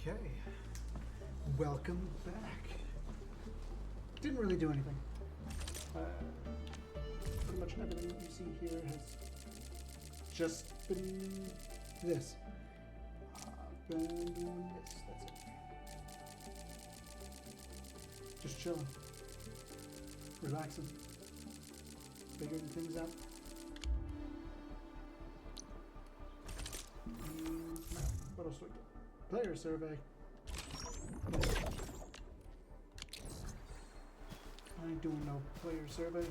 Okay, welcome back. Didn't really do anything. Pretty much everything that you see here has just been this. Been doing this, that's it. Just chilling. Relaxing. Figuring things out. What else do we get? Player survey. I ain't doing no player survey.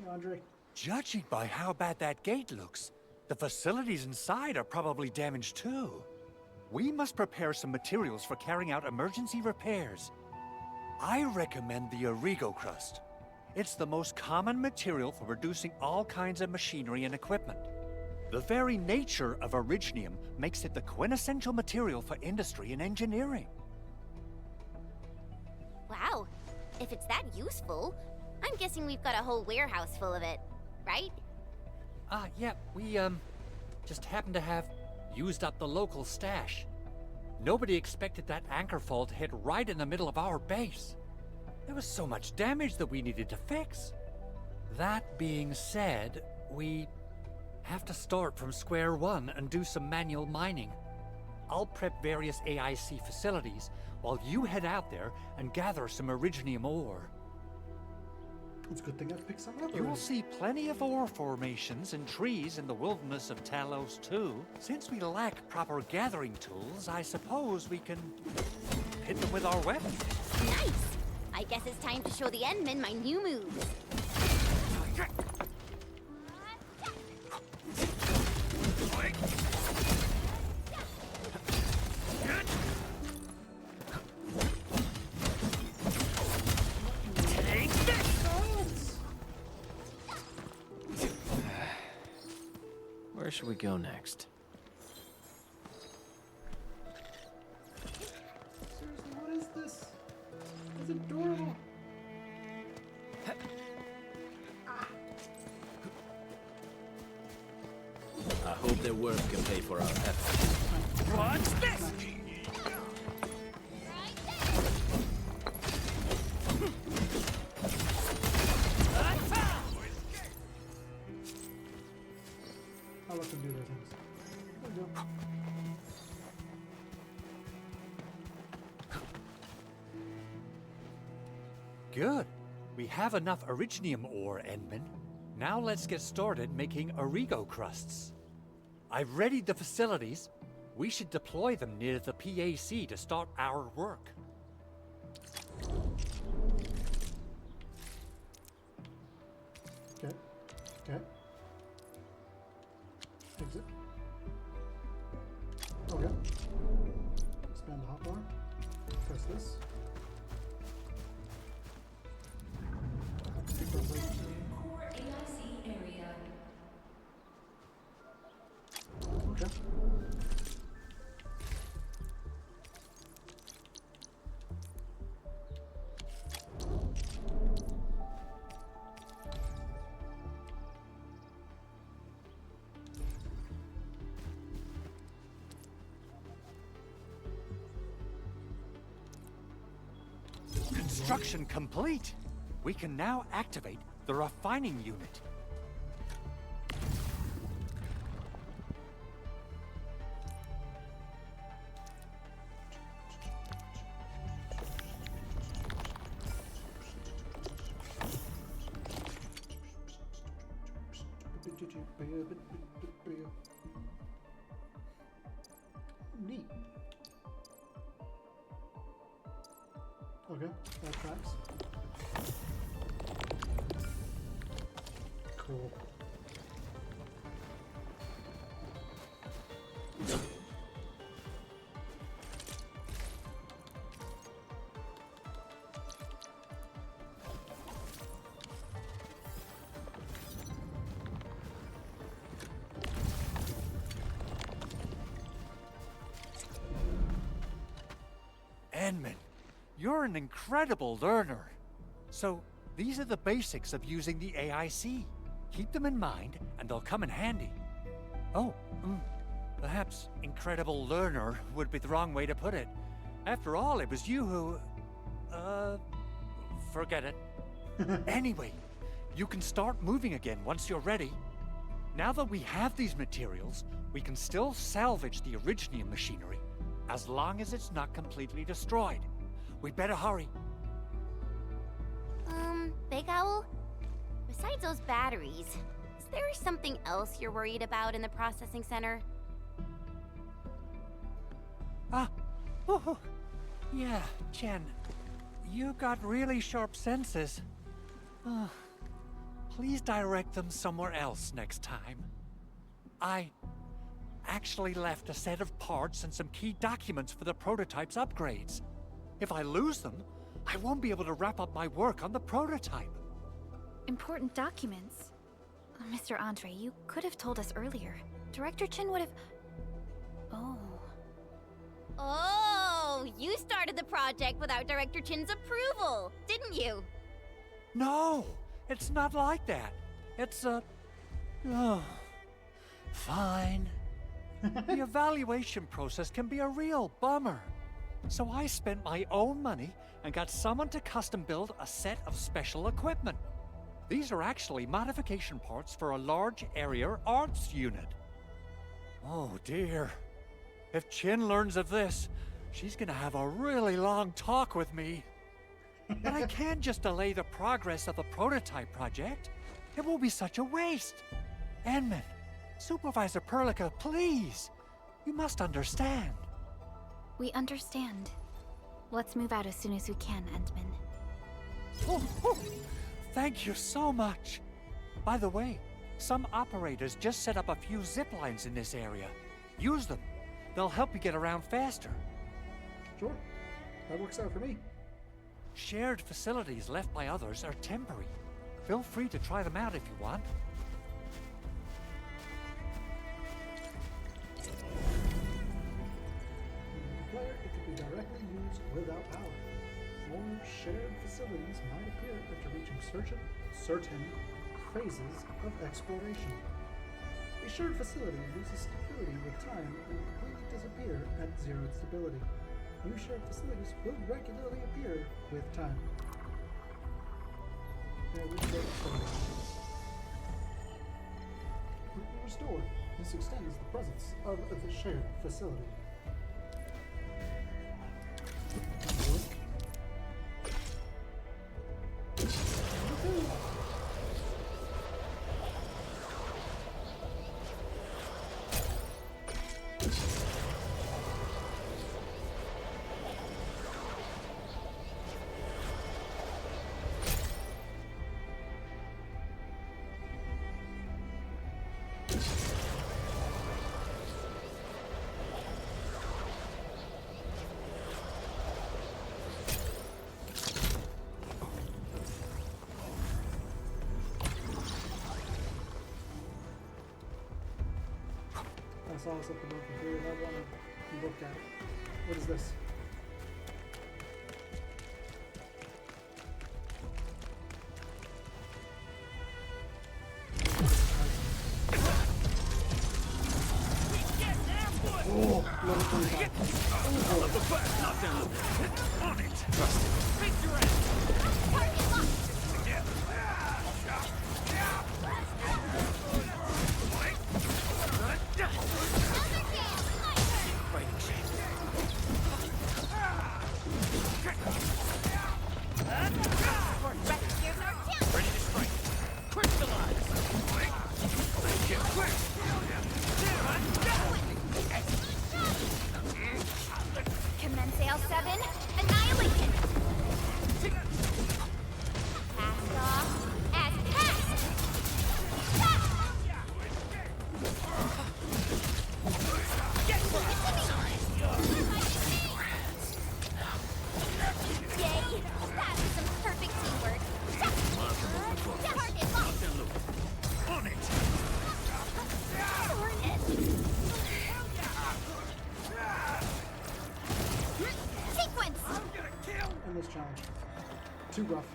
Hey, Andre. Judging by how bad that gate looks, the facilities inside are probably damaged too. We must prepare some materials for carrying out emergency repairs. I recommend the Origo crust. It's the most common material for producing all kinds of machinery and equipment. The very nature of originium makes it the quintessential material for industry and engineering. Wow, if it's that useful, I'm guessing we've got a whole warehouse full of it, right? Yeah, we, just happened to have used up the local stash. Nobody expected that anchor fall to hit right in the middle of our base. There was so much damage that we needed to fix. That being said, we have to start from square one and do some manual mining. I'll prep various AIC facilities while you head out there and gather some originium ore. It's a good thing I picked some up. You will see plenty of ore formations and trees in the wilderness of Talos too. Since we lack proper gathering tools, I suppose we can hit them with our weapons. Nice! I guess it's time to show the Endmen my new moves. Where should we go next? Seriously, what is this? It's adorable. I hope their work can pay for our efforts. What's this? I'll let them do their things. There we go. Good. We have enough originium ore, Endman. Now let's get started making Origo crusts. I've readied the facilities. We should deploy them near the PAC to start our work. Okay. Okay. Exit. Okay. Expand the hotbar. Press this. Core AIC area. Okay. Construction complete. We can now activate the refining unit. Neat. Okay, that tracks. Cool. Endman, you're an incredible learner. So, these are the basics of using the AIC. Keep them in mind, and they'll come in handy. Oh, Perhaps incredible learner would be the wrong way to put it. After all, it was you who... forget it. Anyway, you can start moving again once you're ready. Now that we have these materials, we can still salvage the Originium machinery, as long as it's not completely destroyed. We better hurry. Big Owl? Besides those batteries, is there something else you're worried about in the processing center? Yeah, Jen. You got really sharp senses. Please direct them somewhere else next time. I actually left a set of parts and some key documents for the prototype's upgrades. If I lose them, I won't be able to wrap up my work on the prototype. Important documents? Mr. Andre, you could have told us earlier. Director Chin would have... Oh. Oh, you started the project without Director Chin's approval, didn't you? No, it's not like that. It's fine. The evaluation process can be a real bummer. So I spent my own money and got someone to custom build a set of special equipment. These are actually modification parts for a large area arts unit. Oh dear. If Chin learns of this, she's gonna have a really long talk with me. But I can't just delay the progress of the prototype project. It will be such a waste. Enman, Supervisor Perlica, please. You must understand. We understand. Let's move out as soon as we can, Endman. Oh, thank you so much. By the way, some operators just set up a few zip lines in this area. Use them. They'll help you get around faster. Sure. That works out for me. Shared facilities left by others are temporary. Feel free to try them out if you want. Player, it can be directly used without power. More shared facilities might appear after reaching certain phases of exploration. A shared facility loses stability with time and completely disappear at zero stability. New shared facilities will regularly appear with time. Restored. This extends the presence of the shared facility. I saw something on the computer and I want to look at it. What is this? Oh, level 25. On it! Trust it. Make your ass! Target locked! Fighting shape. Here's our chance! Ready to strike. Crystallize! Thank you. Commence L7, annihilation! Cast off as cast! Yay! That was some perfect teamwork! Target locked! On it! Darn it! Sequence! Endless challenge. Too rough.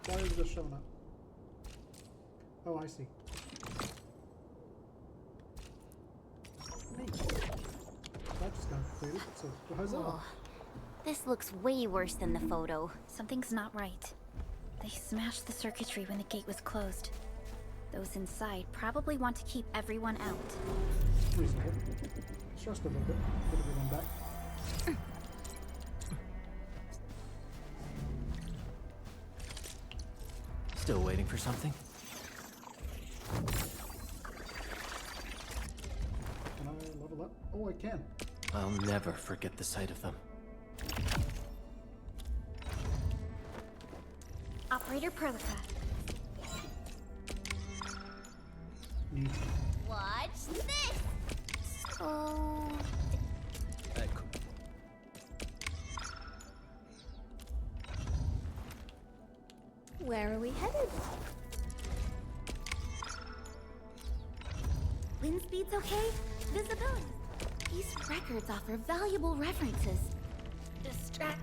Why is this showing up? Oh, I see. Neat. That just got completed, so huzzah. Oh, this looks way worse than the photo. Something's not right. They smashed the circuitry when the gate was closed. Those inside probably want to keep everyone out. Reasonable. Stressed a little bit. Put everyone back. Still waiting for something? Can I level up? Oh, I can. I'll never forget the sight of them. Operator Perlica. Neat. Watch this! Oh, where are we headed? Wind speed's okay? Visibility. These records offer valuable references. Distract.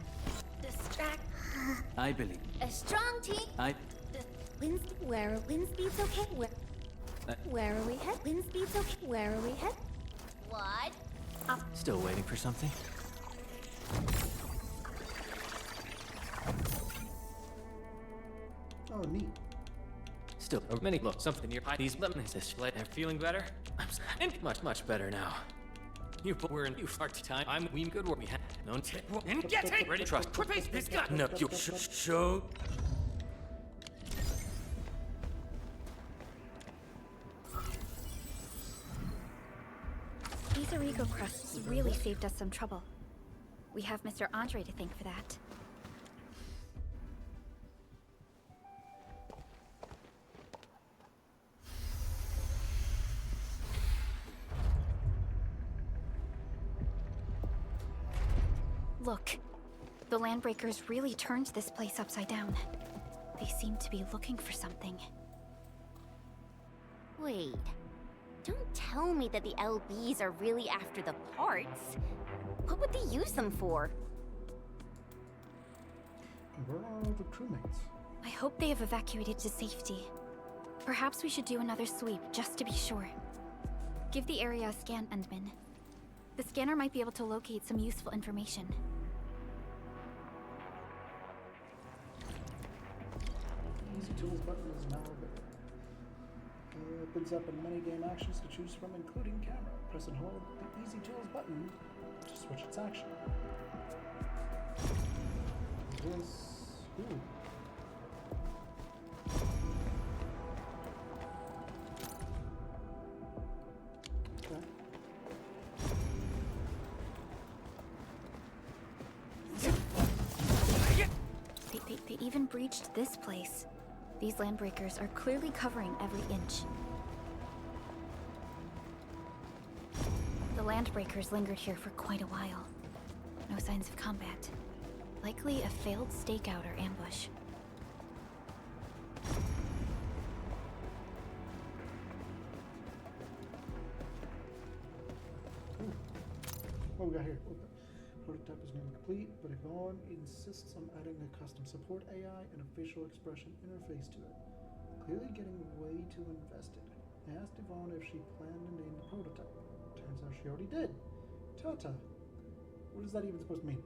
I believe. A strong team. Wind speed's okay? Where are we headed? Wind speed's okay. Where are we headed? What? Still waiting for something? Oh, neat. Still, many look something near these lemons. This they're feeling better. I'm much better now. You were in you fart time. I'm we good where we had no and get it ready. Trust. This guy. No, you show. These Origo crusts really saved us some trouble. We have Mr. Andre to thank for that. Look, the Landbreakers really turned this place upside down. They seem to be looking for something. Wait. Don't tell me that the LBs are really after the parts. What would they use them for? Where are all the crewmates? I hope they have evacuated to safety. Perhaps we should do another sweep, just to be sure. Give the area a scan, Endman. The scanner might be able to locate some useful information. Easy Tools button is now available. Opens up in many game actions to choose from, including camera. Press and hold the Easy Tools button to switch its action. This. Ooh. Okay. They even breached this place. These Landbreakers are clearly covering every inch. The Landbreakers lingered here for quite a while. No signs of combat. Likely a failed stakeout or ambush. What we got here? Prototype is nearly complete, but Yvonne insists on adding a custom support AI and a facial expression interface to it. Clearly getting way too invested. I asked Yvonne if she planned to name the prototype. Turns out she already did. Tata. What is that even supposed to mean?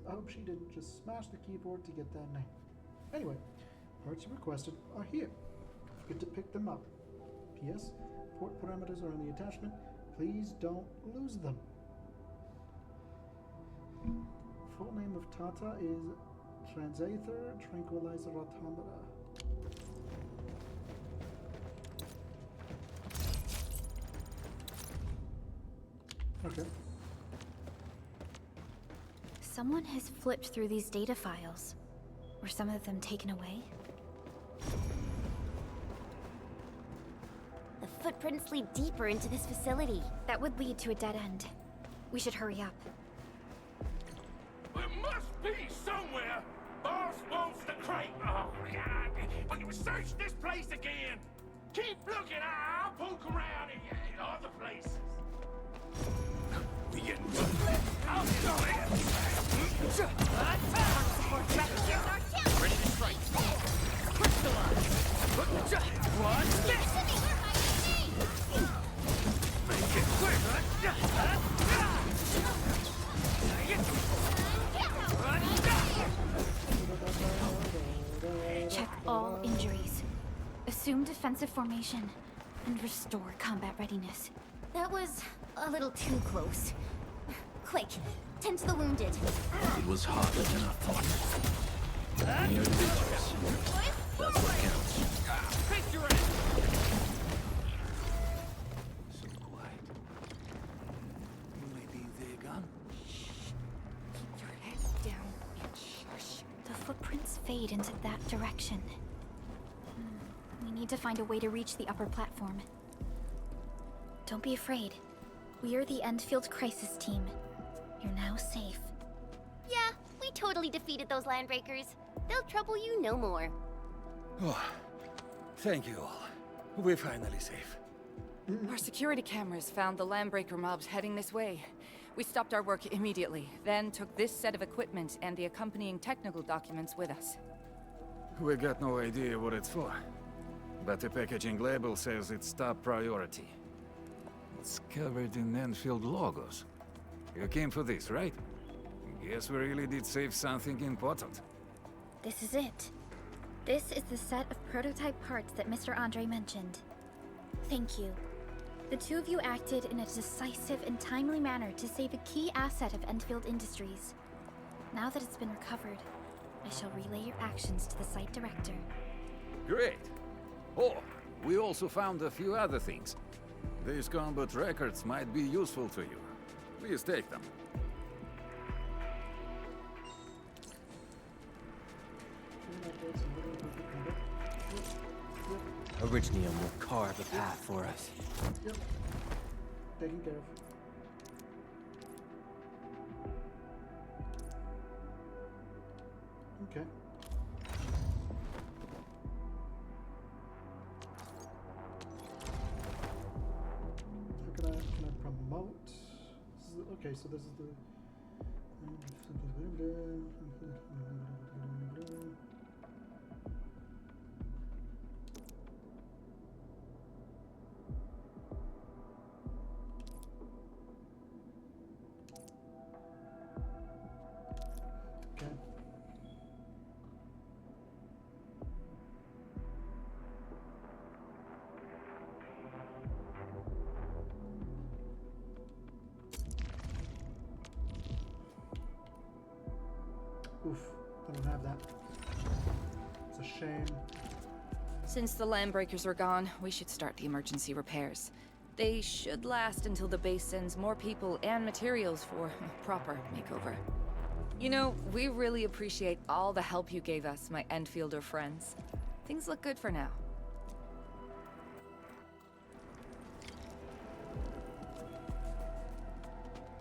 I hope she didn't just smash the keyboard to get that name. Anyway, parts you requested are here. Forget to pick them up. P.S. Port parameters are in the attachment. Please don't lose them. Full name of Tata is Transaether Tranquilizer Automata. Okay. Someone has flipped through these data files. Were some of them taken away? The footprints lead deeper into this facility. That would lead to a dead end. We should hurry up. There must be somewhere. Boss wants the crate. Oh, God. But you search this place again. Keep looking. I'll poke around in other places. We getting I'll get on it. Ready to strike. Check all injuries. Assume defensive formation. And restore combat readiness. That was a little too close. Quick, tend to the wounded. It was harder than I thought. Near victors. That's what counts. Face your ass! So quiet. Maybe they're gone? Keep your head down and shush. The footprints fade into that direction. We need to find a way to reach the upper platform. Don't be afraid. We are the Endfield crisis team. You're now safe. Yeah, we totally defeated those landbreakers. They'll trouble you no more. Oh, thank you all. We're finally safe. Our security cameras found the landbreaker mobs heading this way. We stopped our work immediately, then took this set of equipment and the accompanying technical documents with us. We got no idea what it's for. But the packaging label says it's top priority. It's covered in Enfield logos. You came for this, right? Guess we really did save something important. This is it. This is the set of prototype parts that Mr. Andre mentioned. Thank you. The two of you acted in a decisive and timely manner to save a key asset of Endfield Industries. Now that it's been recovered, I shall relay your actions to the site director. Great! Oh, we also found a few other things. These combat records might be useful to you. Please take them. Originium will carve a path for us. Yep. Taken care of. Okay. How can I promote? This is, okay, so this is the okay. Oof, I don't have that. It's a shame. Since the landbreakers are gone, we should start the emergency repairs. They should last until the base sends more people and materials for a proper makeover. You know, we really appreciate all the help you gave us, my Enfielder friends. Things look good for now.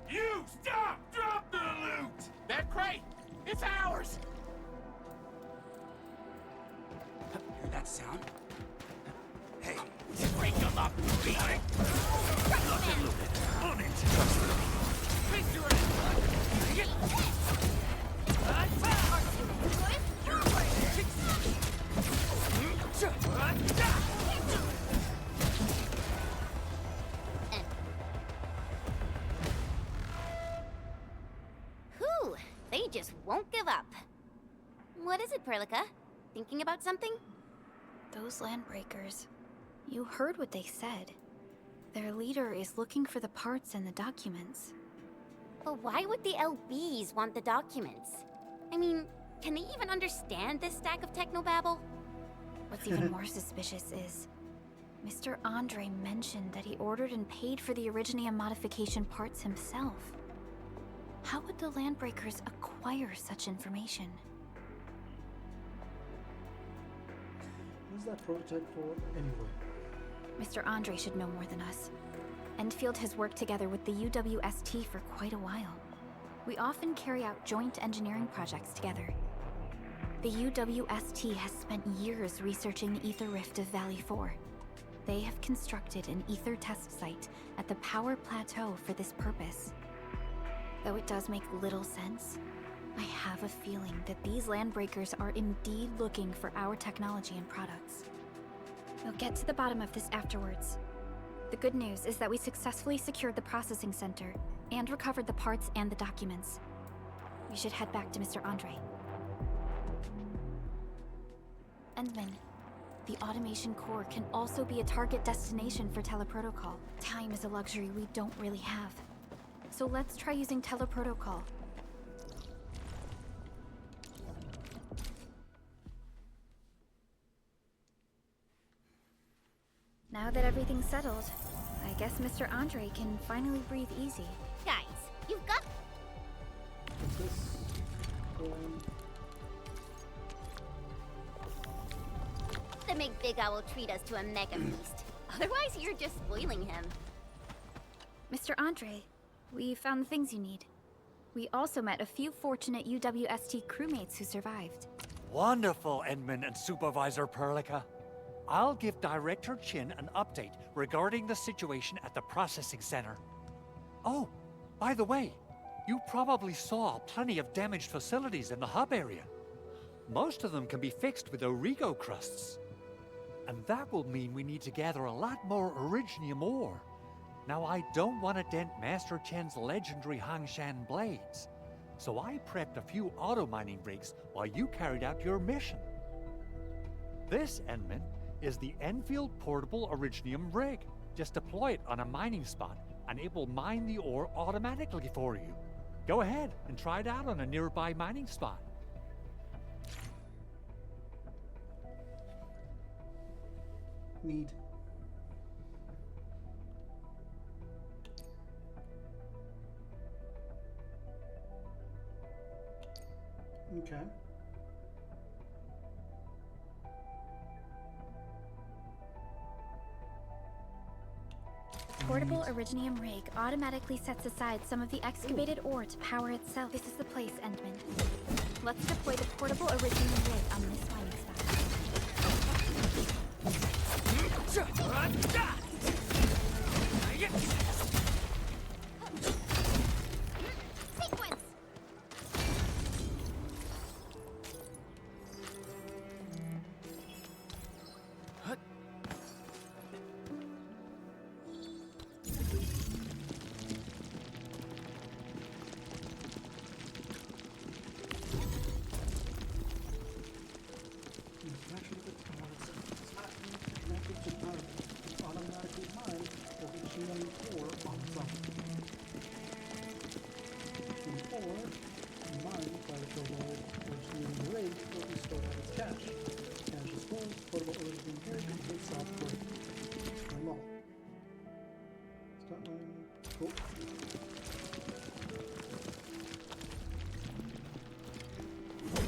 You stop! Drop the loot! That crate! It's ours! Hear that sound? Hey, Break them up, beat it! lock and loaded. On it. Trust me. Face your ass! Whew, they just won't give up. What is it, Perlica? Thinking about something? Those landbreakers. You heard what they said. Their leader is looking for the parts and the documents. But why would the LBs want the documents? I mean, can they even understand this stack of technobabble? What's even more suspicious is Mr. Andre mentioned that he ordered and paid for the Originium modification parts himself. How would the landbreakers acquire such information? What is that prototype for anyway? Mr. Andre should know more than us. Endfield has worked together with the UWST for quite a while. We often carry out joint engineering projects together. The UWST has spent years researching the ether rift of Valley 4. They have constructed an ether test site at the Power Plateau for this purpose. Though it does make little sense, I have a feeling that these landbreakers are indeed looking for our technology and products. We'll get to the bottom of this afterwards. The good news is that we successfully secured the processing center and recovered the parts and the documents. We should head back to Mr. Andre. Endman, the automation core can also be a target destination for teleprotocol. Time is a luxury we don't really have. So let's try using teleprotocol. Now that everything's settled, I guess Mr. Andre can finally breathe easy. Guys, you've got... Is this going... to make Big Owl treat us to a mega feast. Otherwise, you're just spoiling him. Mr. Andre, we found the things you need. We also met a few fortunate UWST crewmates who survived. Wonderful, Edmund and Supervisor Perlica. I'll give Director Chin an update regarding the situation at the processing center. Oh, by the way, you probably saw plenty of damaged facilities in the hub area. Most of them can be fixed with Origo crusts. And that will mean we need to gather a lot more Originium ore. Now, I don't want to dent Master Chen's legendary Hangshan blades, so I prepped a few auto mining rigs while you carried out your mission. This, Enman, is the Endfield Portable Originium rig. Just deploy it on a mining spot, and it will mine the ore automatically for you. Go ahead and try it out on a nearby mining spot. Need. Okay. The portable Originium rig automatically sets aside some of the excavated ore to power itself. This is the place, Endman. Let's deploy the portable Originium rig on this mining spot. Sequence!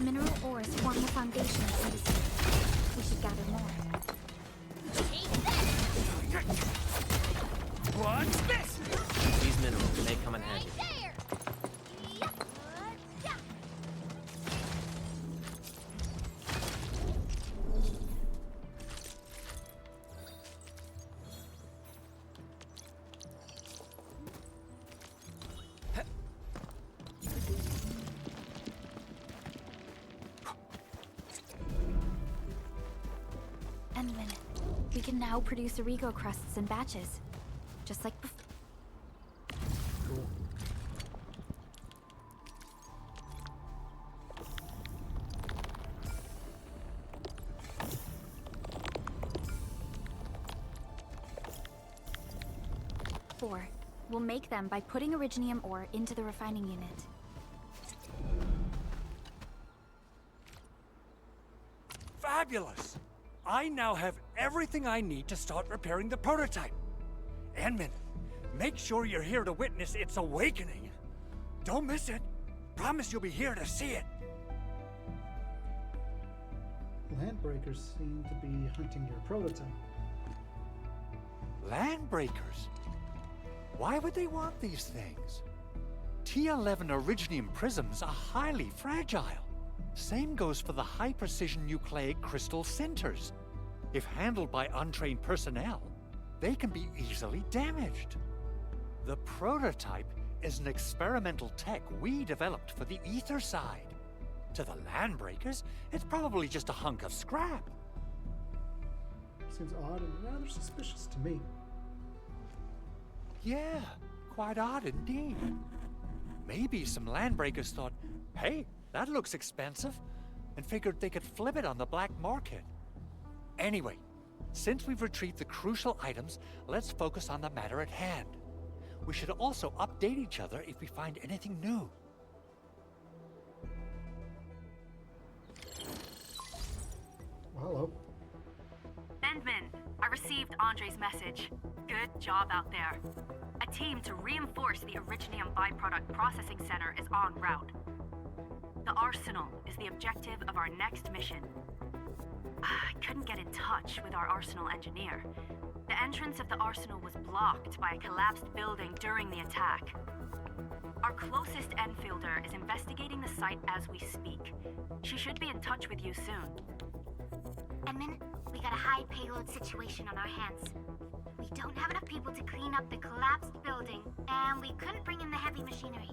Mineral ores form the foundation of industry. We should gather more. What's this? These minerals may come in handy. There! Yep. Yeah. Endman, we can now produce Origo crusts in batches, just like before. Cool. We'll make them by putting Originium ore into the refining unit. Fabulous! I now have everything I need to start repairing the prototype. Enman, make sure you're here to witness its awakening. Don't miss it. Promise you'll be here to see it. Landbreakers seem to be hunting your prototype. Landbreakers? Why would they want these things? T11 Originium prisms are highly fragile. Same goes for the high-precision nucleic crystal centers. If handled by untrained personnel, they can be easily damaged. The prototype is an experimental tech we developed for the ether side. To the Landbreakers, it's probably just a hunk of scrap. Seems odd and rather suspicious to me. Yeah, quite odd indeed. Maybe some landbreakers thought, hey, that looks expensive, and figured they could flip it on the black market. Anyway, since we've retrieved the crucial items, let's focus on the matter at hand. We should also update each other if we find anything new. Well, hello. Endman, I received Andre's message. Good job out there. A team to reinforce the Originium byproduct processing center is en route. The arsenal is the objective of our next mission. I couldn't get in touch with our arsenal engineer. The entrance of the arsenal was blocked by a collapsed building during the attack. Our closest Enfielder is investigating the site as we speak. She should be in touch with you soon. Edmund, we got a high payload situation on our hands. We don't have enough people to clean up the collapsed building, and we couldn't bring in the heavy machinery.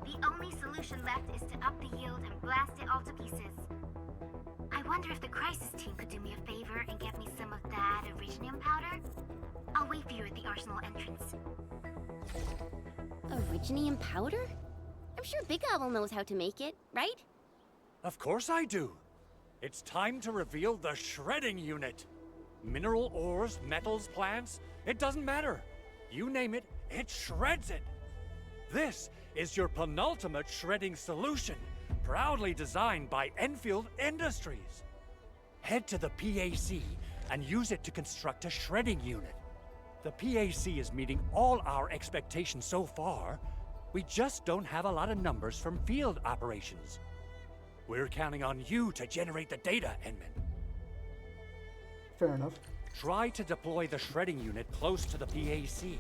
The only solution left is to up the yield and blast it all to pieces. I wonder if the crisis team could do me a favor and get me some of that Originium powder? I'll wait for you at the arsenal entrance. Originium powder? I'm sure Big Owl knows how to make it, right? Of course I do. It's time to reveal the shredding unit. Mineral ores, metals, plants, it doesn't matter. You name it, it shreds it. This is your penultimate shredding solution, proudly designed by Enfield Industries. Head to the PAC and use it to construct a shredding unit. The PAC is meeting all our expectations so far. We just don't have a lot of numbers from field operations. We're counting on you to generate the data, Enman. Fair enough. Try to deploy the shredding unit close to the PAC.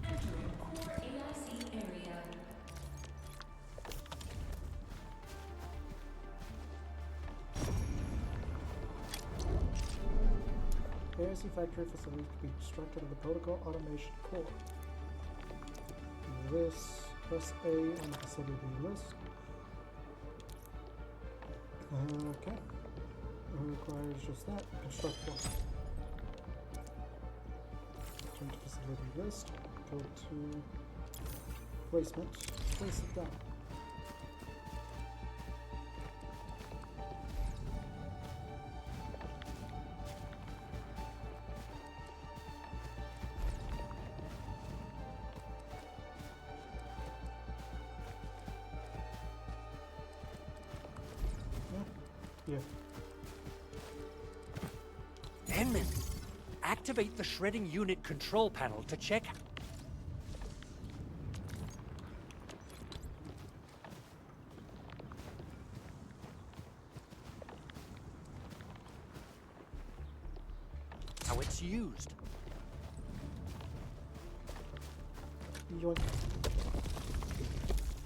Entering core AIC area. AIC factory facilities to be constructed of the protocol automation core. This, press A on the facility list. Okay. It requires just that. Construct one. Turn to facility list. Go to placement. Place it down. Yeah. Enman, activate the shredding unit control panel to check. How it's used. Yoink.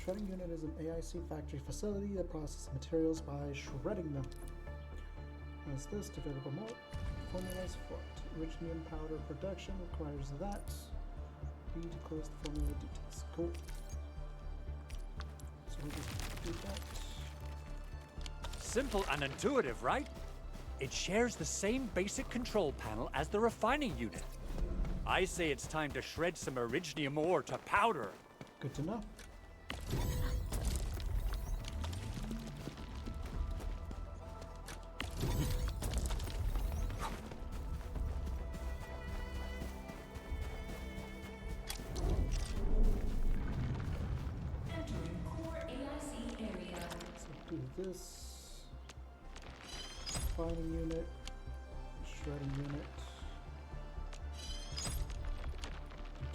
Shredding unit is an AIC factory facility that processes materials by shredding them. As this, develop a more formulas for it. Originium powder production requires that. B to close the formula details. Cool. So we just do that. Simple and intuitive, right? It shares the same basic control panel as the refining unit. I say it's time to shred some Originium ore to powder. Good to know. Entering core AIC area. So do this. Refining unit. Shredding unit.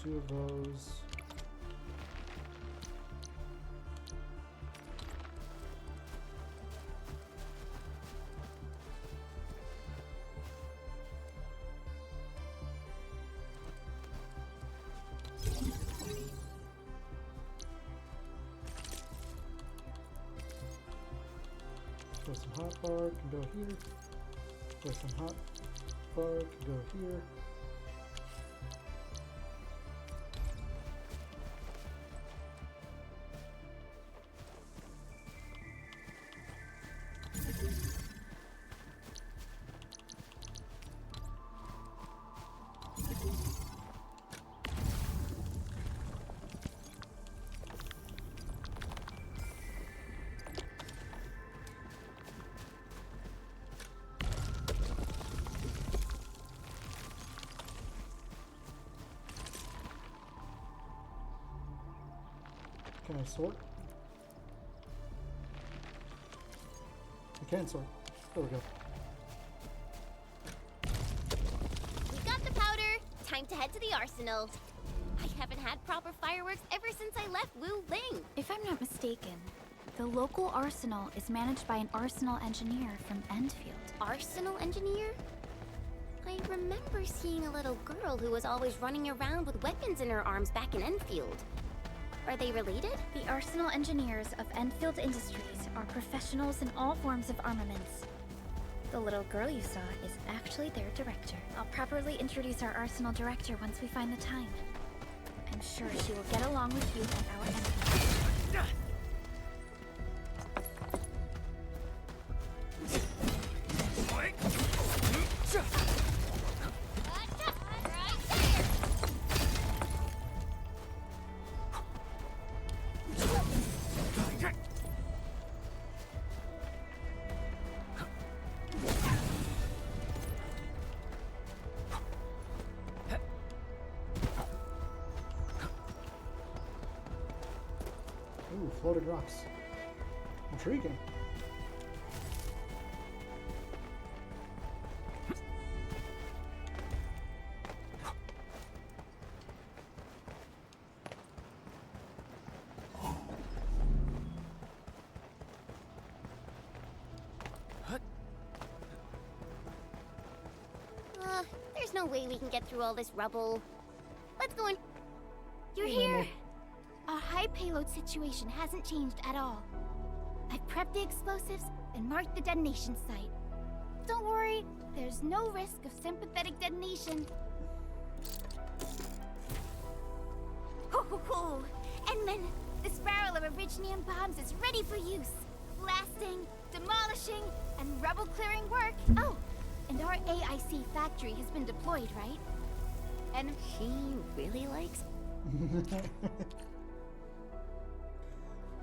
Two of those. Put some hot bar, can go here. Put some hot bar, can go here. Can I sort? I can sort. There we go. We got the powder. Time to head to the arsenal. I haven't had proper fireworks ever since I left Wu Ling. If I'm not mistaken, the local arsenal is managed by an arsenal engineer from Endfield. Arsenal engineer? I remember seeing a little girl who was always running around with weapons in her arms back in Enfield. Are they related? The arsenal engineers of Endfield Industries are professionals in all forms of armaments. The little girl you saw is actually their director. I'll properly introduce our arsenal director once we find the time. I'm sure she will get along with you and our enemies. Ooh, floated rocks. Intriguing. There's no way we can get through all this rubble. Let's go in. You're here! Our high payload situation hasn't changed at all. I've prepped the explosives and marked the detonation site. Don't worry, there's no risk of sympathetic detonation. Ho ho ho! Endman, this barrel of Originium bombs is ready for use. Blasting, demolishing, and rubble-clearing work. Oh, and our AIC factory has been deployed, right? And She really likes...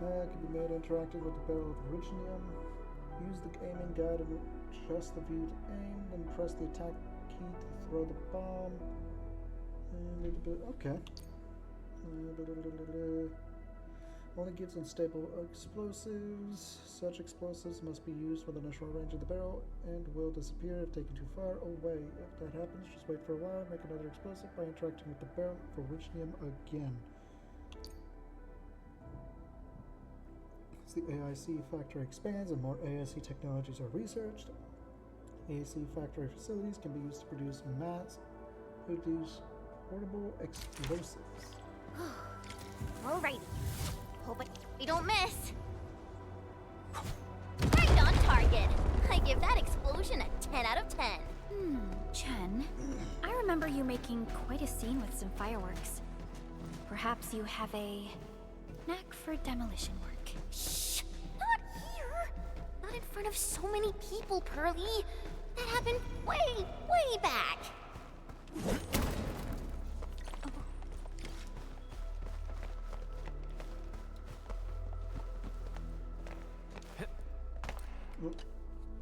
Can be made interactive with the barrel of Originium. Use the aiming guide and adjust the view to aim, then press the attack key to throw the bomb. Okay. Only gives unstable explosives. Such explosives must be used with the initial range of the barrel and will disappear if taken too far away. If that happens, just wait for a while, make another explosive by interacting with the barrel of Originium again. As the AIC factory expands and more AIC technologies are researched, AIC factory facilities can be used to produce portable explosives. Alrighty. Hope we don't miss. Right on target. I give that explosion a 10 out of 10. Chen, I remember you making quite a scene with some fireworks. Perhaps you have a knack for demolition work. Shh! Not here! Not in front of so many people, Pearly. That happened way, way back.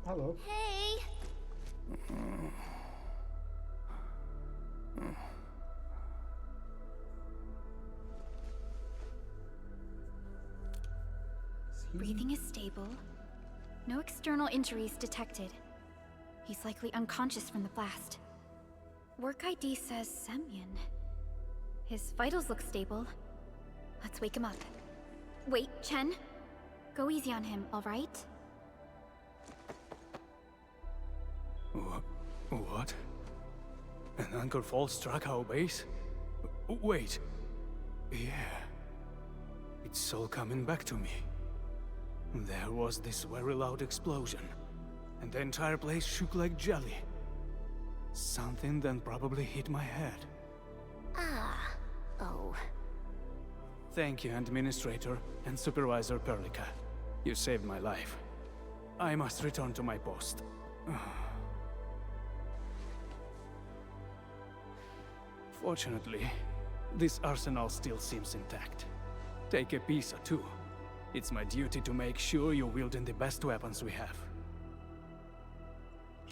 Hello. Hey! Breathing is stable. No external injuries detected. He's likely unconscious from the blast. Work ID says Semyon. His vitals look stable. Let's wake him up. Wait, Chen. Go easy on him, all right? What? An anchor fault struck our base? Wait. Yeah. It's all coming back to me. There was this very loud explosion, and the entire place shook like jelly. Something then probably hit my head. Ah. Oh. Thank you, Administrator and Supervisor Perlica. You saved my life. I must return to my post. Fortunately, this arsenal still seems intact. Take a piece or two. It's my duty to make sure you're wielding the best weapons we have.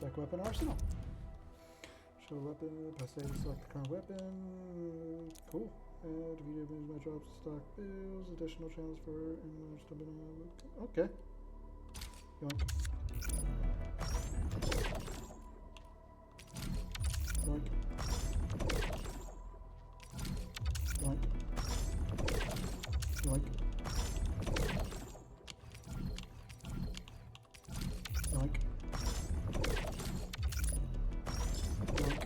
Check weapon arsenal. Show weapon, press A to select the current weapon. Cool. Defeated my drops stock bills, additional channels for enlarged stability. Okay. Yoink. Yoink. Yoink. Yoink. Yoink. Yoink.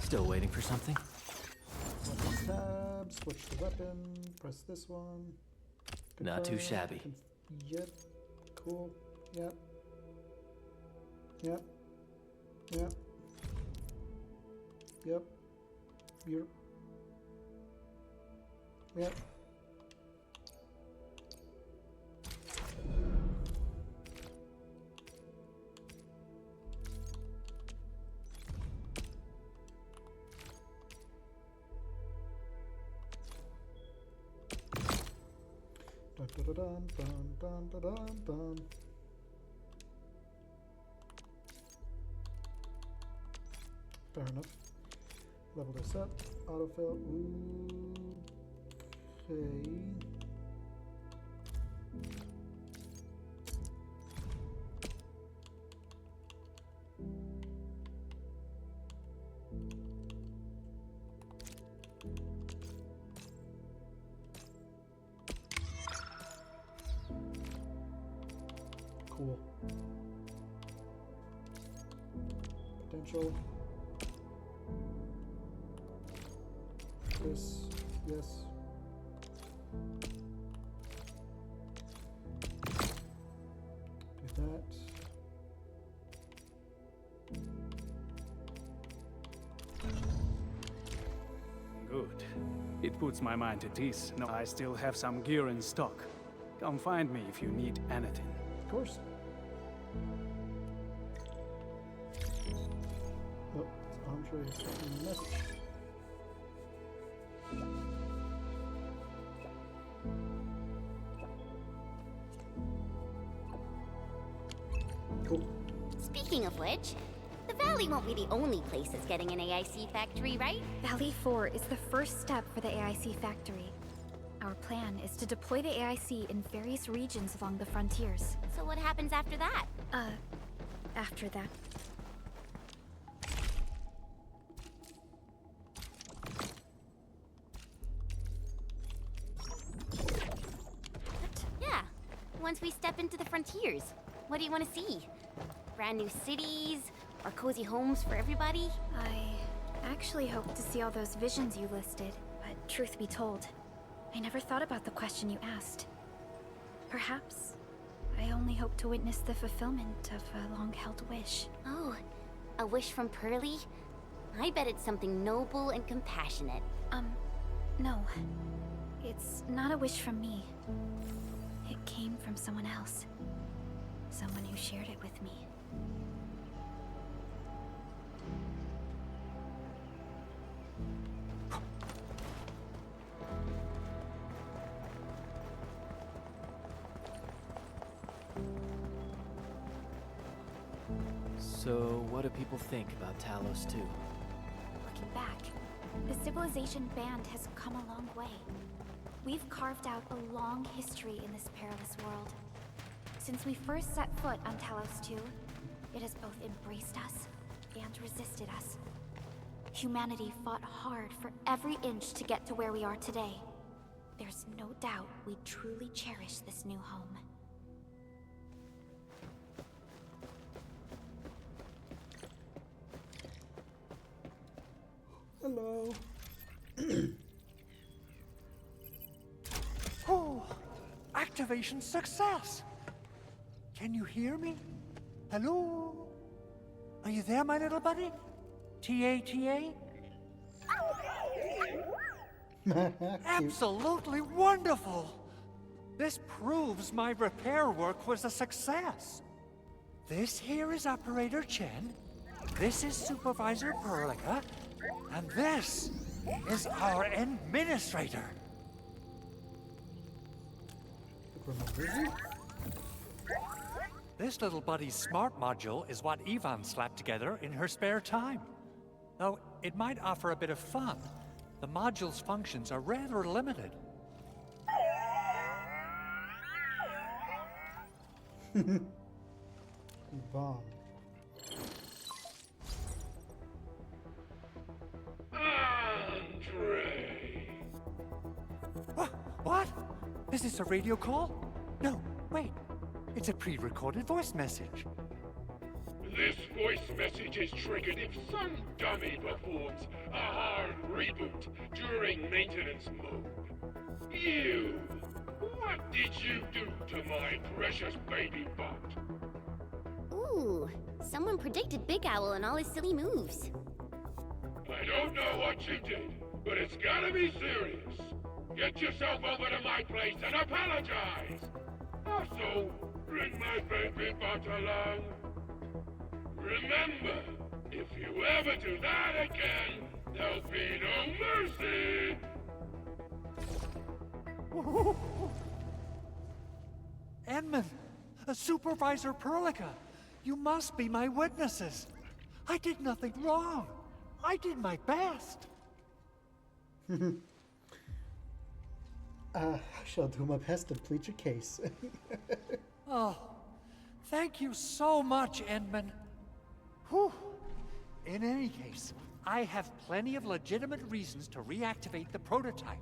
Still waiting for something? Weapon tab, switch the weapon, press this one. Not too Confirm, shabby. Yep. Cool. Yep. Yep. Yep. Yep. Yep. Yep. Dun dun dun dun dun dun dun. Fair enough. Level this up. Autofill. Okay. Cool. Potential. This, yes. Do that. Good. It puts my mind at ease. No, I still have some gear in stock. Come find me if you need anything. Of course. Oh, it's Andre sending a message. Cool. Speaking of which, the Valley won't be the only place that's getting an AIC factory, right? Valley 4 is the first step for the AIC factory. Our plan is to deploy the AIC in various regions along the frontiers. So what happens after that? After that. Yeah. Once we step into the frontiers, what do you want to see? Brand new cities? Or cozy homes for everybody? I actually hoped to see all those visions you listed, but truth be told, I never thought about the question you asked. Perhaps I only hope to witness the fulfillment of a long-held wish. Oh, a wish from Pearly? I bet it's something noble and compassionate. No. It's not a wish from me. It came from someone else. Someone who shared it with me. So, what do people think about Talos 2? Looking back, the civilization band has come a long way. We've carved out a long history in this perilous world. Since we first set foot on Talos 2, it has both embraced us and resisted us. Humanity fought hard for every inch to get to where we are today. There's no doubt we truly cherish this new home. Hello. Oh, activation success! Can you hear me? Hello? Are you there, my little buddy? T-A-T-A? Absolutely wonderful! This proves my repair work was a success. This here is Operator Chen, this is Supervisor Perlica, and this is our Administrator. This little buddy's smart module is what Ivan slapped together in her spare time. Though it might offer a bit of fun, the module's functions are rather limited. Bomb. Andre! What? Is this a radio call? No, wait. It's a pre-recorded voice message. This voice message is triggered if some dummy performs a hard reboot during maintenance mode. You! What did you do to my precious baby butt? Ooh, someone predicted Big Owl and all his silly moves. I don't know what you did, but it's gotta be serious. Get yourself over to my place and apologize! Also, bring my baby butt along. Remember, if you ever do that again, there'll be no mercy! Edmund, Supervisor Perlica, you must be my witnesses. I did nothing wrong. I did my best. I shall do my best to plead your case. Oh, thank you so much, Edmund. Whew. In any case, I have plenty of legitimate reasons to reactivate the prototype.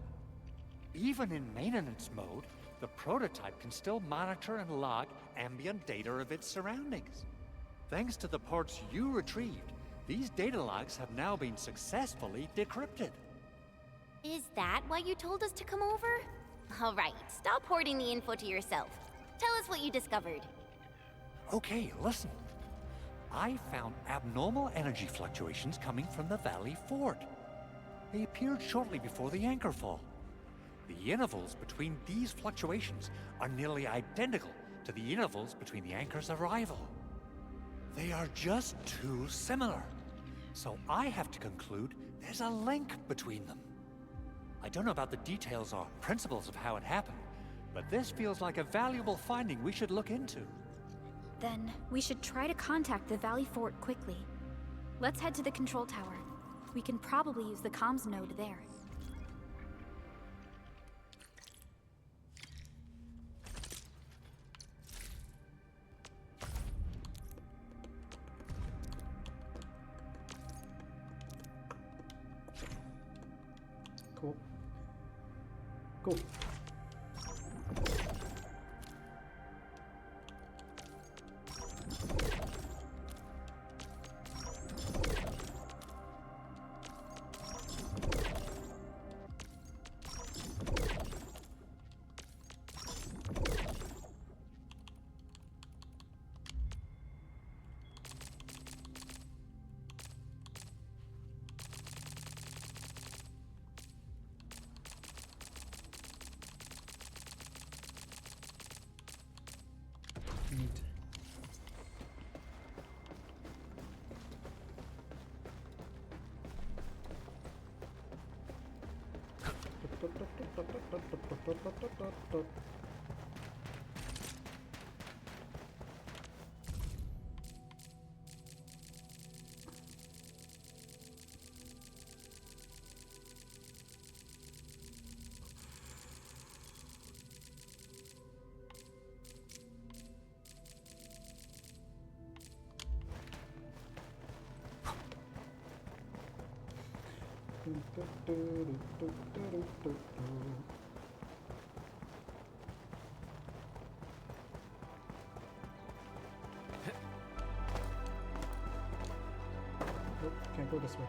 Even in maintenance mode, the prototype can still monitor and log ambient data of its surroundings. Thanks to the parts you retrieved, these data logs have now been successfully decrypted. Is that why you told us to come over? All right, stop hoarding the info to yourself. Tell us what you discovered. Okay, listen. I found abnormal energy fluctuations coming from the Valley Fort. They appeared shortly before the anchor fall. The intervals between these fluctuations are nearly identical to the intervals between the anchor's arrival. They are just too similar. So I have to conclude there's a link between them. I don't know about the details or principles of how it happened, but this feels like a valuable finding we should look into. Then we should try to contact the Valley Fort quickly. Let's head to the control tower. We can probably use the comms node there. Cool. Cool. Neat. Nope, can't go this way.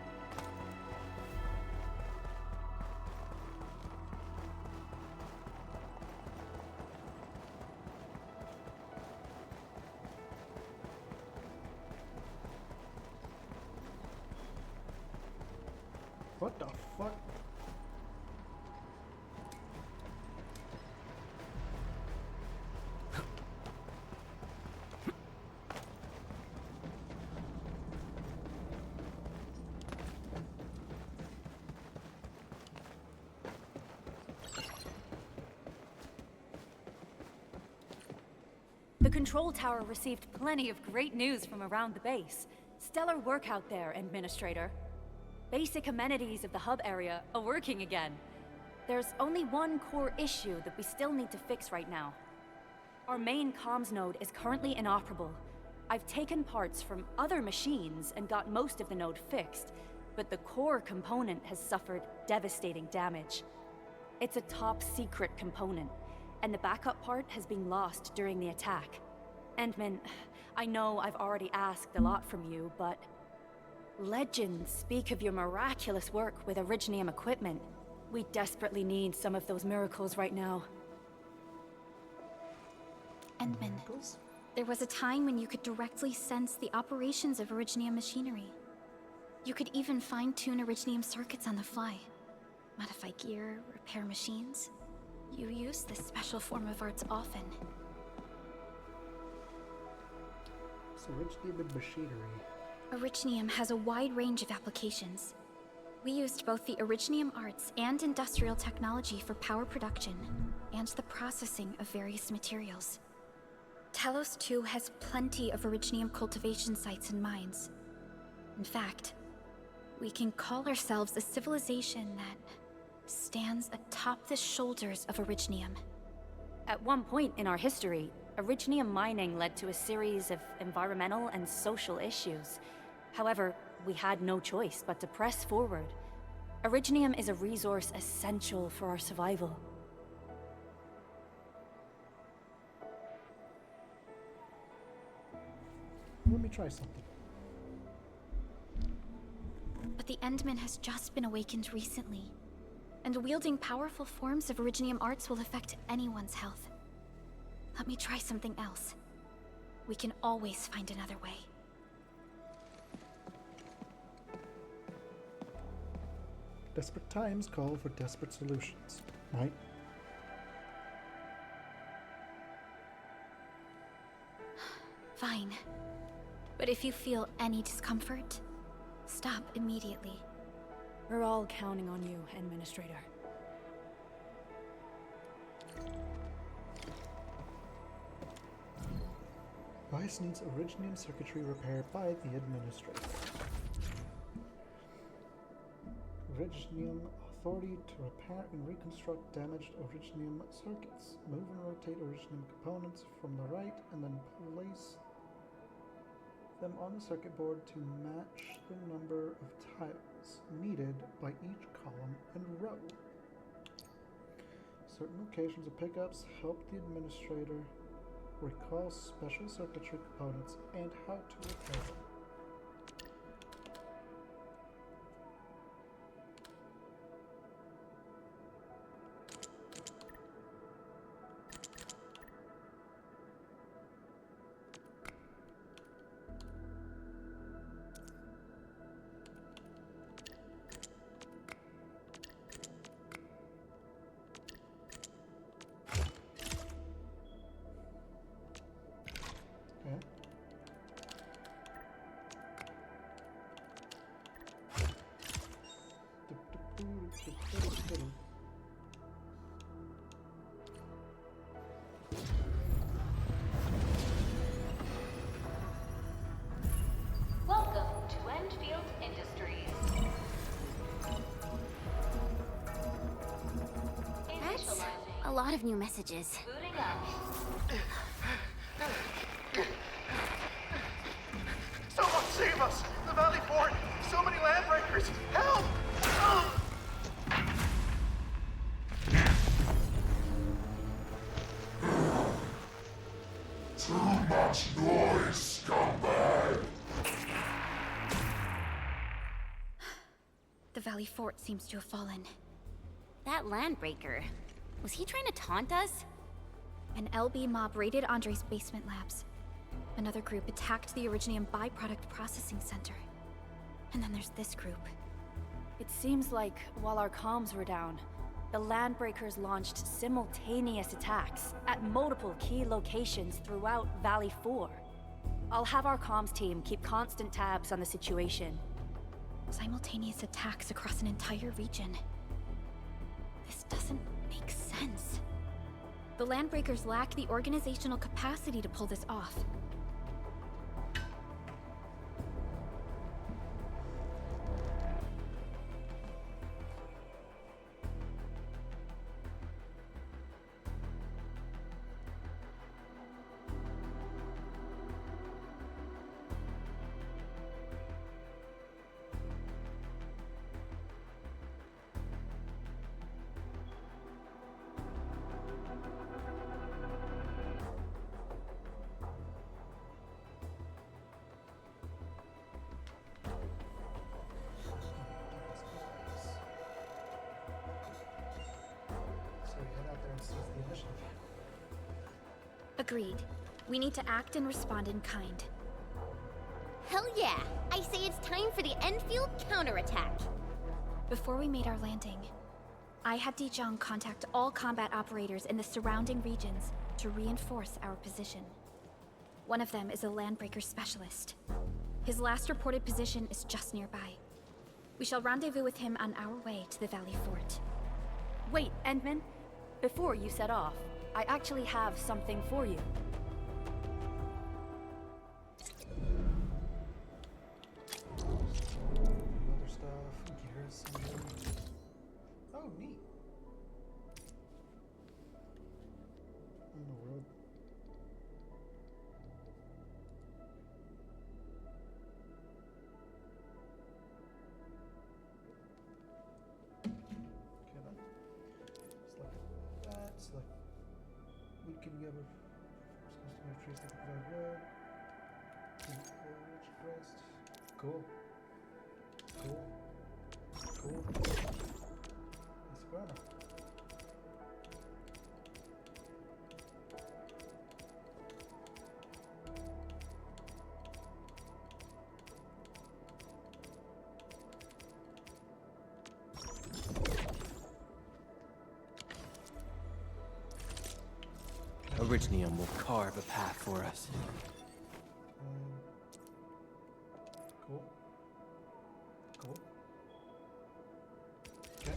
What the fuck? The control tower received plenty of great news from around the base. Stellar work out there, Administrator. Basic amenities of the hub area are working again. There's only one core issue that we still need to fix right now. Our main comms node is currently inoperable. I've taken parts from other machines and got most of the node fixed, but the core component has suffered devastating damage. It's a top secret component, and the backup part has been lost during the attack. Endman, I know I've already asked a lot from you, but legends speak of your miraculous work with Originium equipment. We desperately need some of those miracles right now. Endman, there was a time when you could directly sense the operations of Originium machinery. You could even fine-tune Originium circuits on the fly. Modify gear, repair machines. You use this special form of arts often. So Originium and machinery. Originium has a wide range of applications. We used both the Originium arts and industrial technology for power production, and the processing of various materials. Talos 2 has plenty of Originium cultivation sites and mines. In fact, we can call ourselves a civilization that stands atop the shoulders of Originium. At one point in our history, Originium mining led to a series of environmental and social issues. However, we had no choice but to press forward. Originium is a resource essential for our survival. Let me try something. But the Endman has just been awakened recently, and wielding powerful forms of Originium arts will affect anyone's health. Let me try something else. We can always find another way. Desperate times call for desperate solutions, right? Fine. But if you feel any discomfort, stop immediately. We're all counting on you, Administrator. Vice needs Originium circuitry repaired by the Administrator. Originium authority to repair and reconstruct damaged Originium circuits. Move and rotate Originium components from the right and then place them on the circuit board to match the number of tiles needed by each column and row. Certain locations of pickups help the Administrator recall special circuitry components and how to repair them. Welcome to Endfield Industries. That's a lot of new messages. Booting up. Someone save us! The Valley Fort! So many landbreakers! Help! Too much noise, scumbag! The Valley Fort seems to have fallen. That landbreaker, was he trying to taunt us? An LB mob raided Andre's basement labs. Another group attacked the Originium byproduct processing center. And then there's this group. It seems like while our comms were down, the Landbreakers launched simultaneous attacks at multiple key locations throughout Valley 4. I'll have our comms team keep constant tabs on the situation. Simultaneous attacks across an entire region. This doesn't make sense. The Landbreakers lack the organizational capacity to pull this off. Agreed. We need to act and respond in kind. Hell yeah! I say it's time for the Endfield counterattack. Before we made our landing, I had Dijong contact all combat operators in the surrounding regions to reinforce our position. One of them is a Landbreaker specialist. His last reported position is just nearby. We shall rendezvous with him on our way to the Valley Fort. Wait, Endman. Before you set off, I actually have something for you. Other stuff, garrison. Oh, neat. In the world. Okay then. Select that. Select. We can give a customer trees that provide wood. Cool. Cool. Cool. Esquadra. Originium will carve a path for us. Cool. Cool. Okay.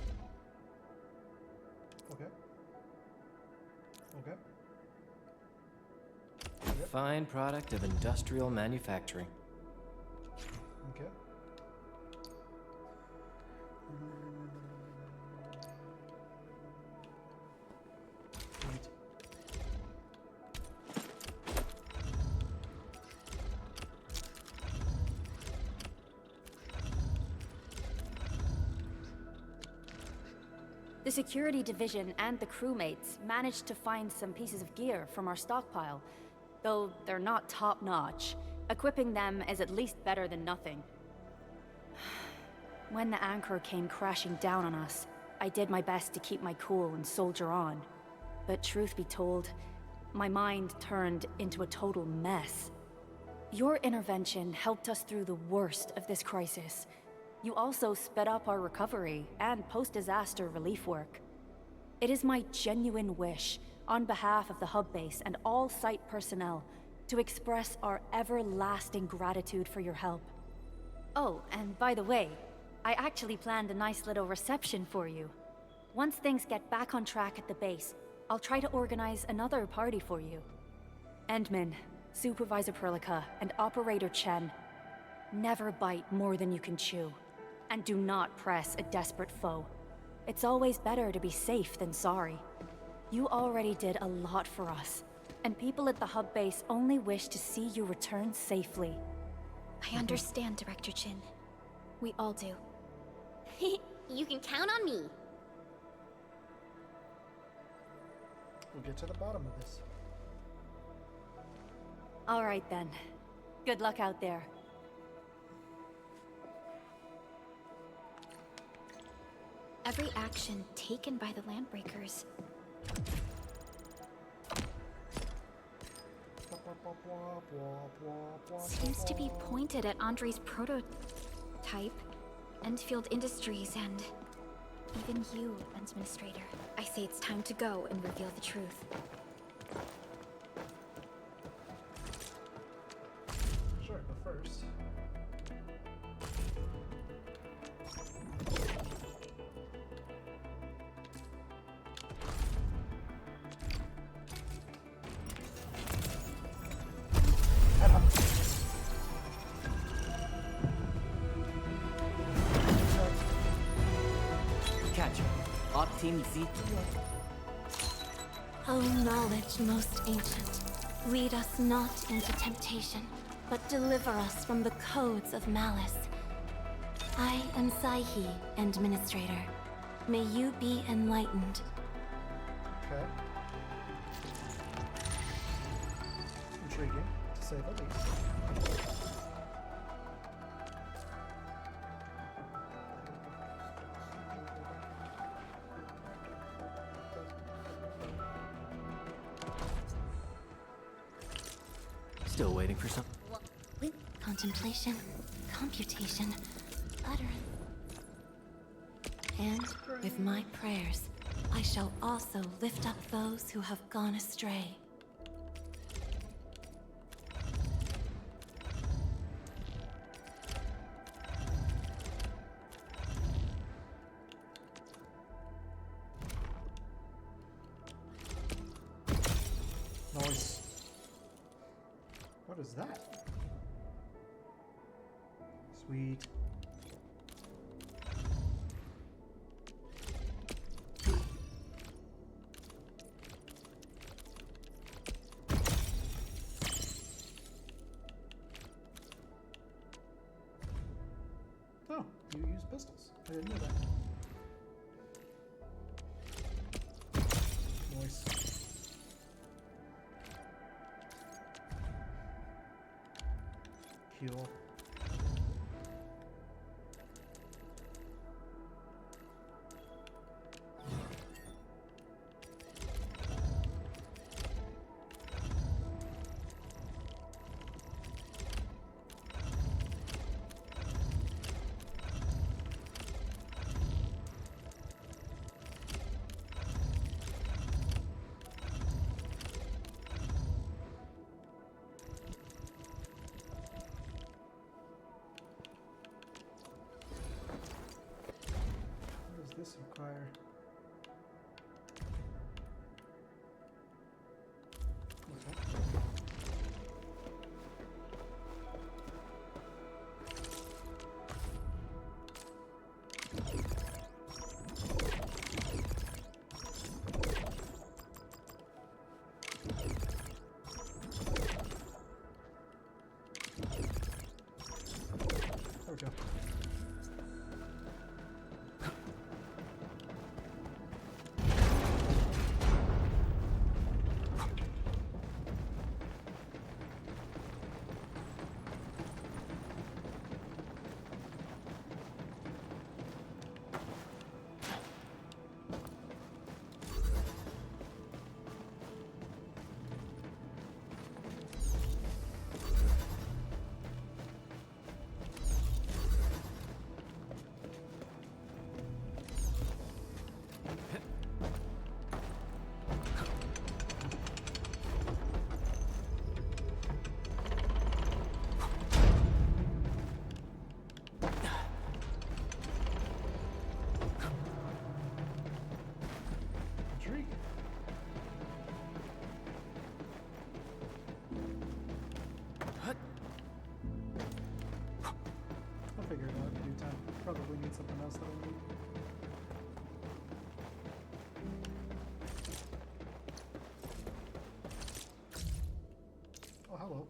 Okay. Okay. A fine product of industrial manufacturing. Okay. Right. The security division and the crewmates managed to find some pieces of gear from our stockpile, though they're not top-notch. Equipping them is at least better than nothing. When the anchor came crashing down on us, I did my best to keep my cool and soldier on. But truth be told, my mind turned into a total mess. Your intervention helped us through the worst of this crisis. You also sped up our recovery and post-disaster relief work. It is my genuine wish, on behalf of the hub base and all site personnel, to express our everlasting gratitude for your help. Oh, and by the way, I actually planned a nice little reception for you. Once things get back on track at the base, I'll try to organize another party for you. Endman, Supervisor Perlica, and Operator Chen, never bite more than you can chew. And do not press a desperate foe. It's always better to be safe than sorry. You already did a lot for us, and people at the hub base only wish to see you return safely. I understand, Director Chin. We all do. You can count on me. We'll get to the bottom of this. All right then. Good luck out there. Every action taken by the Landbreakers seems to be pointed at Andre's prototype, Endfield Industries, and even you, Administrator. I say it's time to go and reveal the truth. Sure, but first. Team Z. O knowledge most ancient, lead us not into temptation, but deliver us from the codes of malice. I am Saihi, Administrator. May you be enlightened. Okay. Intriguing, to say the least. Still waiting for some. Contemplation, computation, utterance. And with my prayers, I shall also lift up those who have gone astray. Nice. What is that? Sweet. Oh, you use pistols. I didn't know that. Nice. Heal. What does this require? There we go. Intriguing. I'll figure it out in due time. Probably need something else that I need. Oh, hello.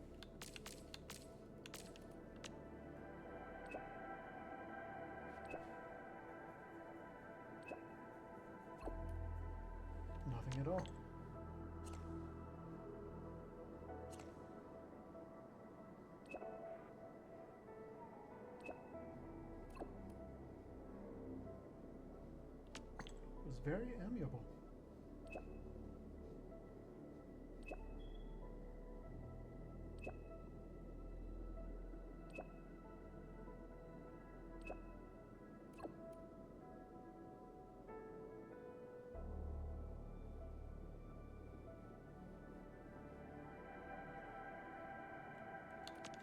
Nothing at all. It was very amiable.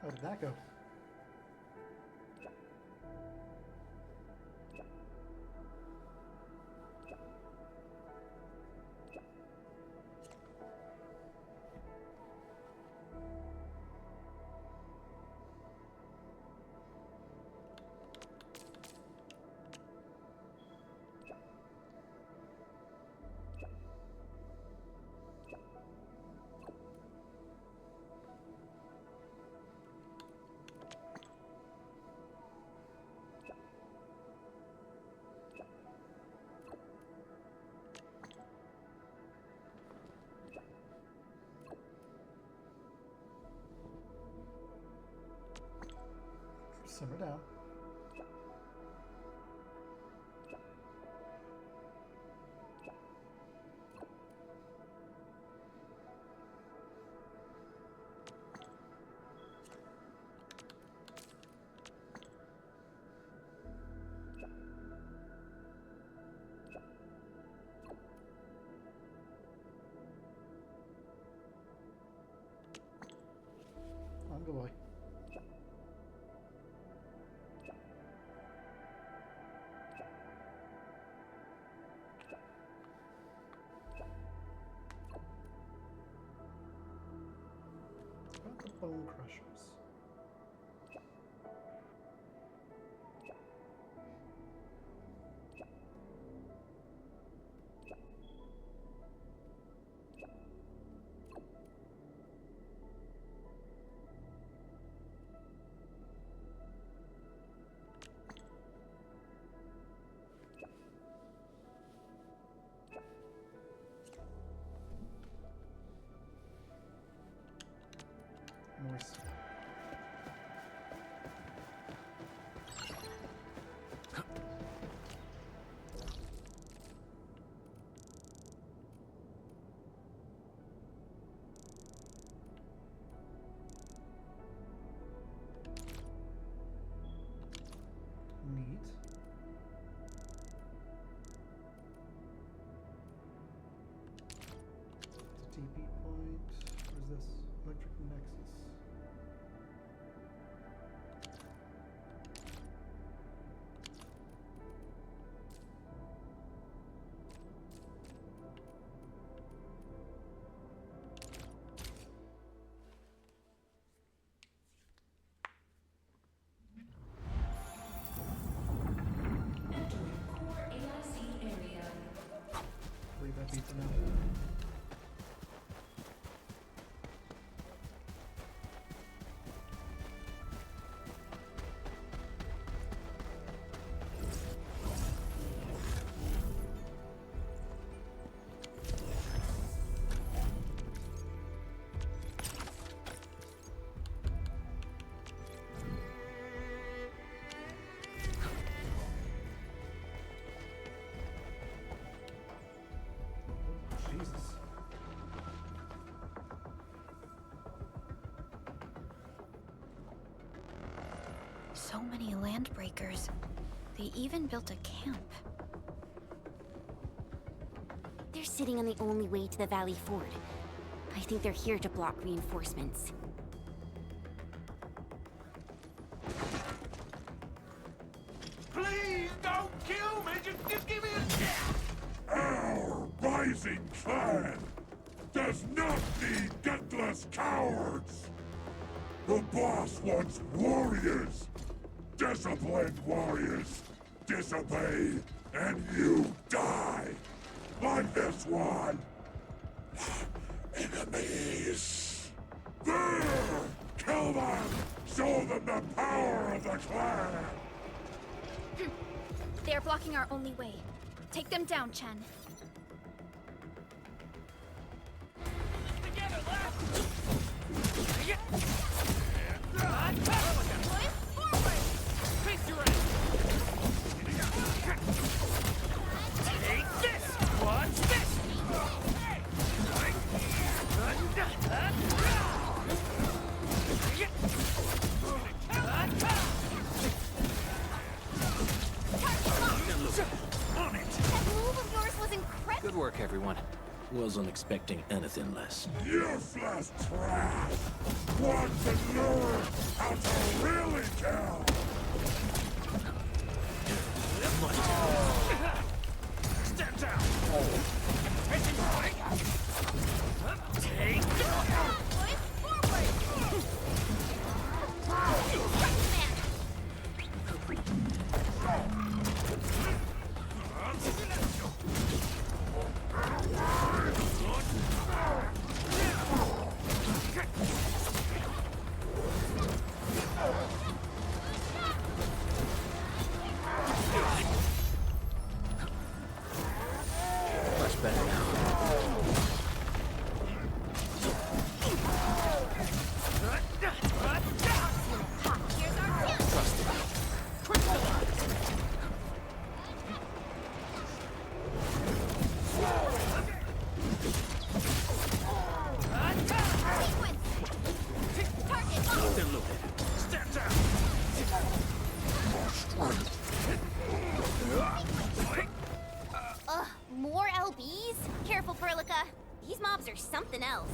How did that go? Simmer down. On, good boy. About the bone crushers. Moist. Neat. The TP point. What is this? Electric Nexus. Believe that beats enough. Jesus. So many land breakers. They even built a camp. They're sitting on the only way to the Valley Ford. I think they're here to block reinforcements. Please don't kill me! Just give me a chance! Our rising clan does not need gutless cowards! The boss wants warriors! Disciplined warriors! Disobey, and you die! Like this one! Enemies! There! Kill them! Show them the power of the clan! They are blocking our only way. Take them down, Chen. Together, left! Forward! Face your ass! Take this! Watch this! On it! That move of yours was incredible! Good work, everyone. Wasn't expecting anything less. Useless trash! Want to learn how to really kill! Stand down! Attention, boy! Take These mobs are something else.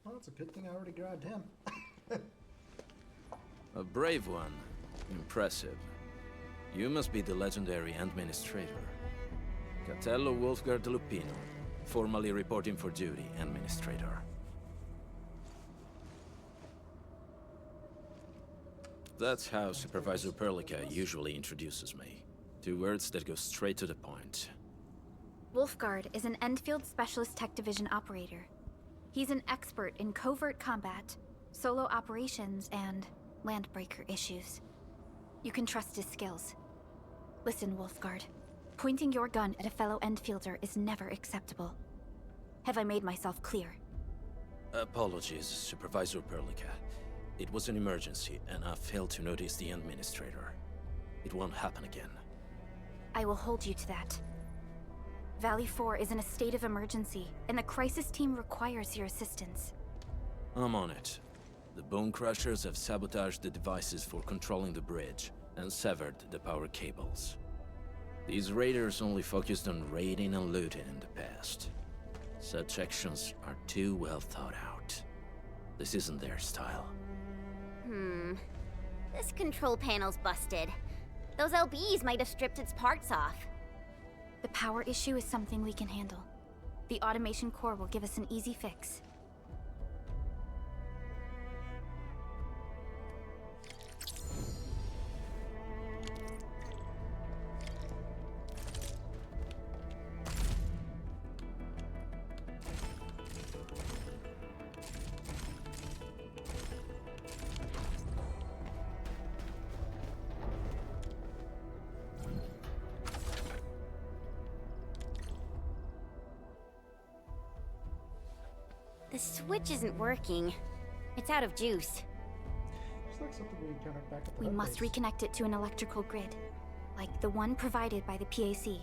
Well, it's a good thing I already grabbed him. A brave one. Impressive. You must be the legendary Administrator. Catello Wolfgard Lupino, formally reporting for duty, Administrator. That's how Supervisor Perlica usually introduces me. 2 words that go straight to the point. Wolfgard is an Endfield Specialist Tech Division operator. He's an expert in covert combat, solo operations, and landbreaker issues. You can trust his skills. Listen, Wolfgard. Pointing your gun at a fellow Endfielder is never acceptable. Have I made myself clear? Apologies, Supervisor Perlica. It was an emergency, and I failed to notice the Administrator. It won't happen again. I will hold you to that. Valley 4 is in a state of emergency, and the crisis team requires your assistance. I'm on it. The Bone Crushers have sabotaged the devices for controlling the bridge, and severed the power cables. These raiders only focused on raiding and looting in the past. Such actions are too well thought out. This isn't their style. This control panel's busted. Those LBs might have stripped its parts off. The power issue is something we can handle. The automation core will give us an easy fix. The switch isn't working. It's out of juice. Just like something we encountered back at the We hub must base. reconnect it to an electrical grid, like the one provided by the PAC.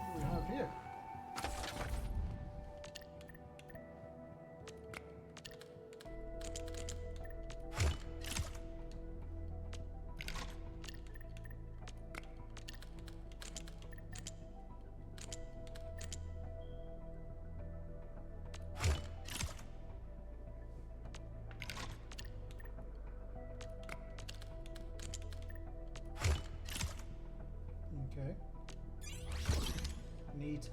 What do we have here? Okay. Neat.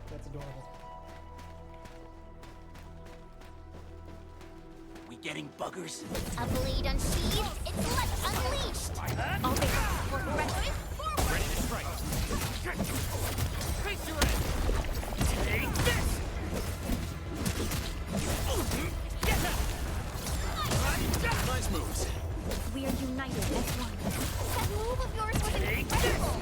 That's adorable. We getting buggers? A blade unsheathed, it's left unleashed! All they for ready forward! Ready to strike. Face your end. Take this. Get up. Nice moves. We are united as one. That move of yours was incredible!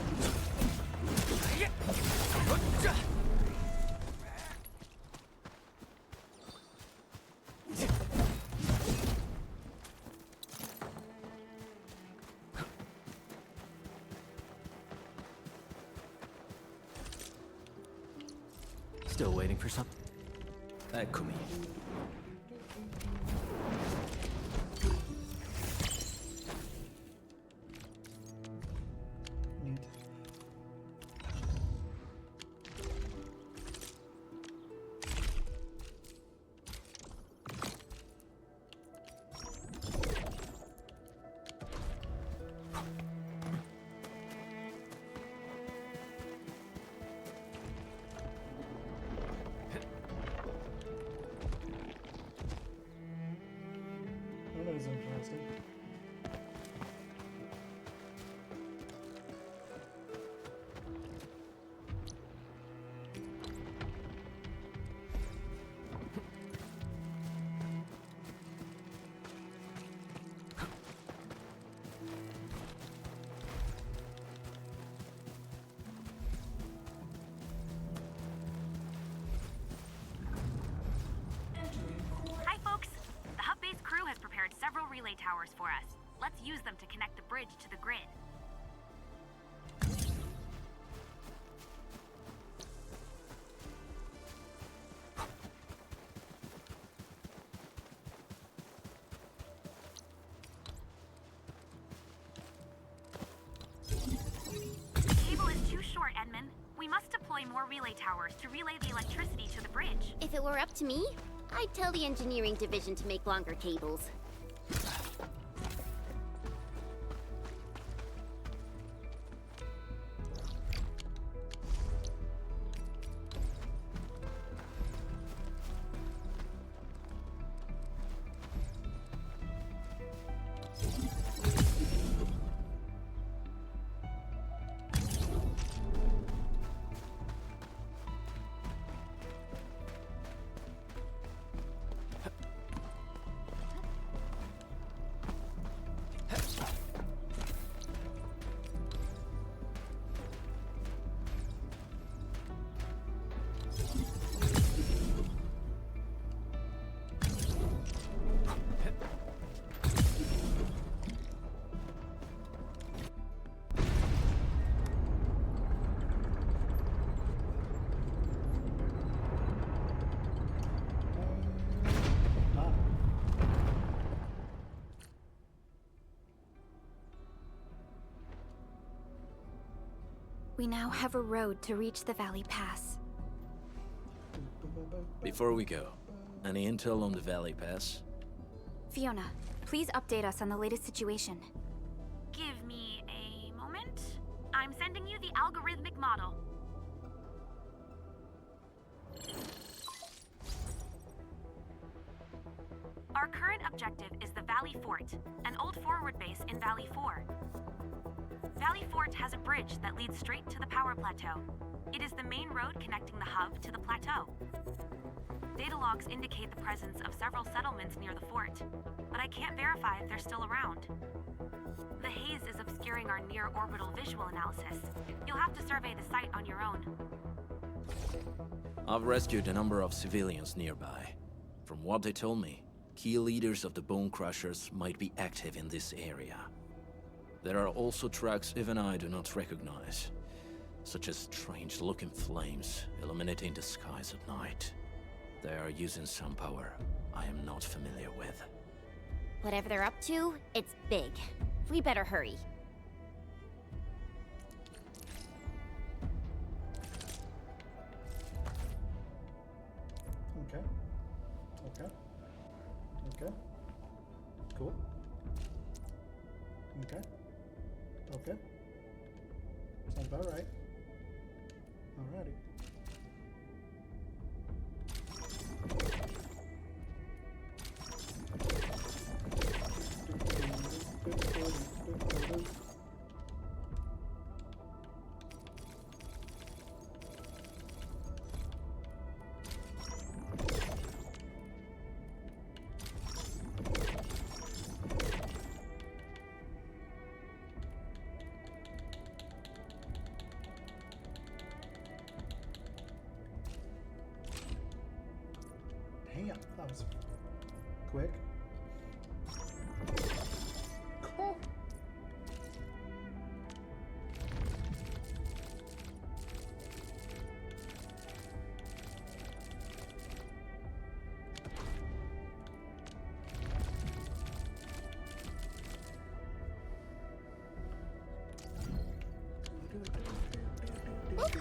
Still waiting for something. Eccomi. Neat. That is interesting. Hi, folks. The hub base crew has prepared several relay towers for us. Let's use them to connect the bridge to the grid. The cable is too short, Edmund. We must deploy more relay towers to relay the electricity to the bridge. If it were up to me, I'd tell the engineering division to make longer cables. We now have a road to reach the Valley Pass. Before we go, any intel on the Valley Pass? Fiona, please update us on the latest situation. Give me a moment. I'm sending you the algorithmic model. Our current objective is the Valley Fort, an old forward base in Valley 4. Valley Fort has a bridge that leads straight to the power plateau. It is the main road connecting the hub to the plateau. Data logs indicate the presence of several settlements near the fort, but I can't verify if they're still around. The haze is obscuring our near-orbital visual analysis. You'll have to survey the site on your own. I've rescued a number of civilians nearby. From what they told me, key leaders of the Bone Crushers might be active in this area. There are also tracks even I do not recognize, such as strange-looking flames illuminating the skies at night. They are using some power I am not familiar with. Whatever they're up to, it's big. We better hurry. Okay. Okay. Okay. Cool. Okay. Okay. Sounds about right. Alrighty. Damn, that was quick. Cool.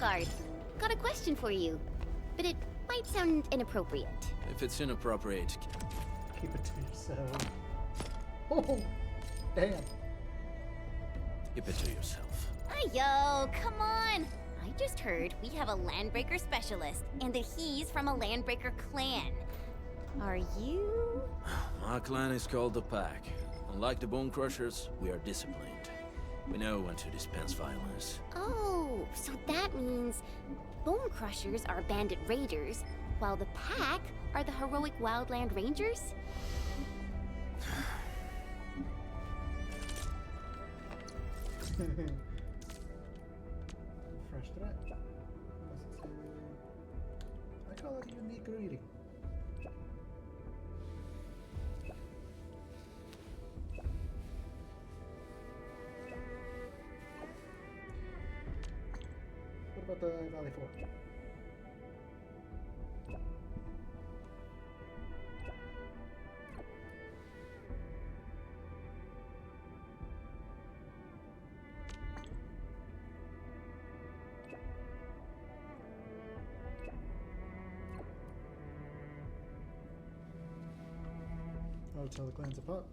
guard. Got a question for you, but it might sound inappropriate. If it's inappropriate, Keep it to yourself. Oh, damn. keep it to yourself. Yo, come on! I just heard we have a Landbreaker specialist, and that he's from a Landbreaker clan. Are you? My clan is called the Pack. Unlike the Bone Crushers, we are disciplined. We know when to dispense violence. Oh, so that means Bone Crushers are bandit raiders, while the Pack are the heroic Wildland Rangers? Fresh threat. I call it a unique greeting. What about the Valley 4? I'll tell the clans apart.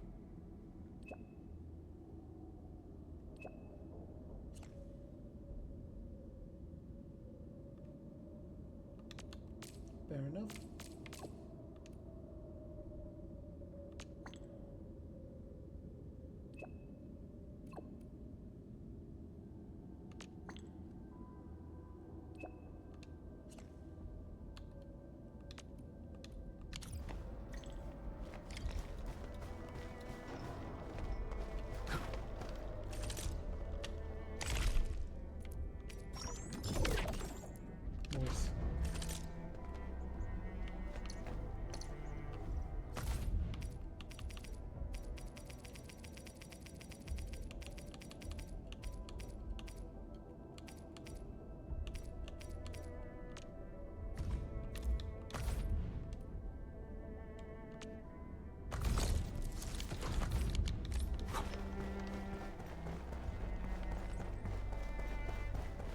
Fair enough. Nice.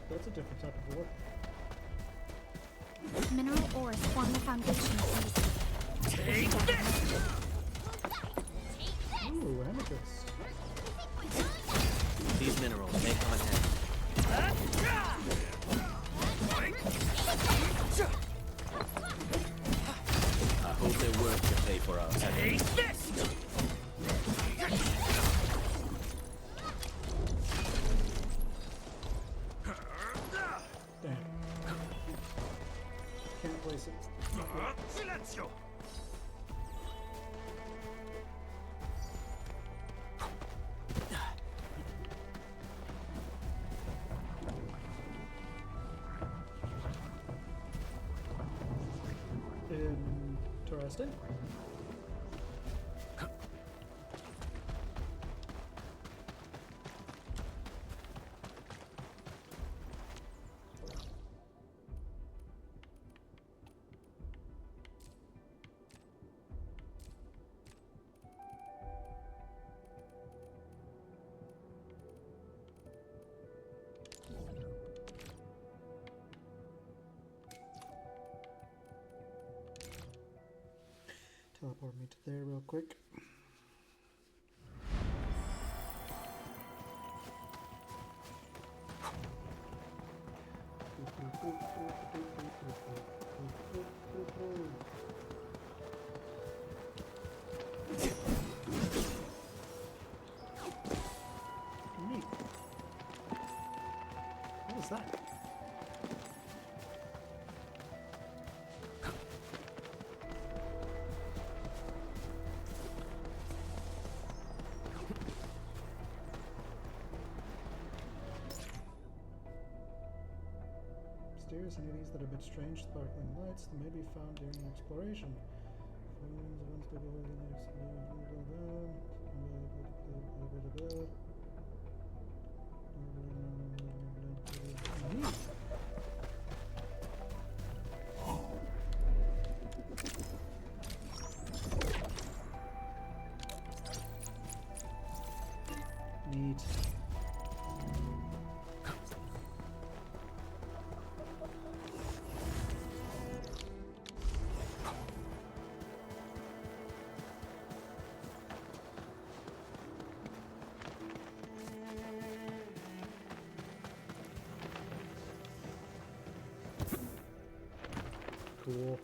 That's a different type of ore. Mineral ores form the foundation of these. Take this! Ooh, amethyst. These minerals may come in handy. I hope they work to pay for our Take this! Damn. Can't place it. Silenzio! Interesting. Teleport me to there real quick. Neat. What is that? Mysterious entities that are a bit strange, sparkling lights that may be found during exploration. Neat. cool.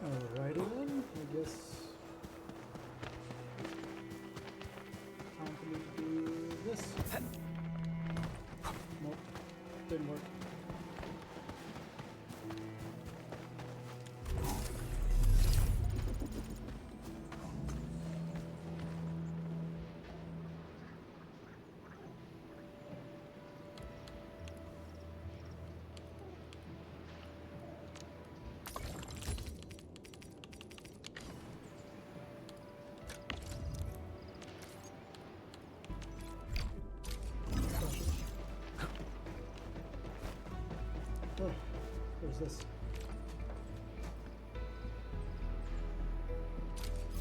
Alrighty then, I guess time for me to do this. Nope, didn't work. Oh, where's this?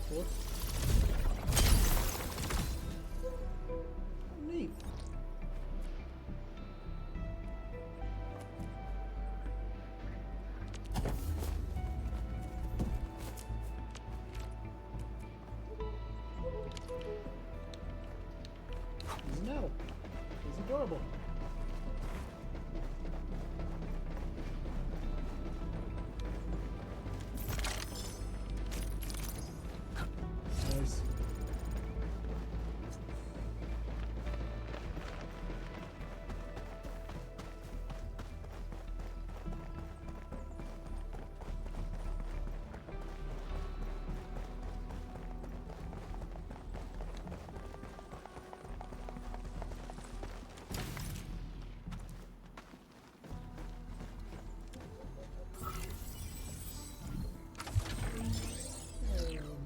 What? Neat. He's an elf. He's adorable. Nice.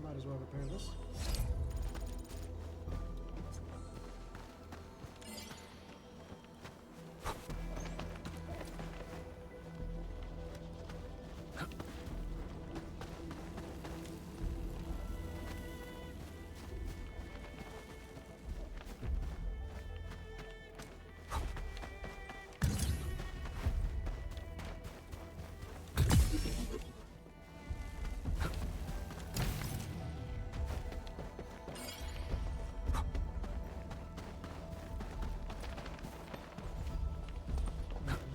Might as well repair this.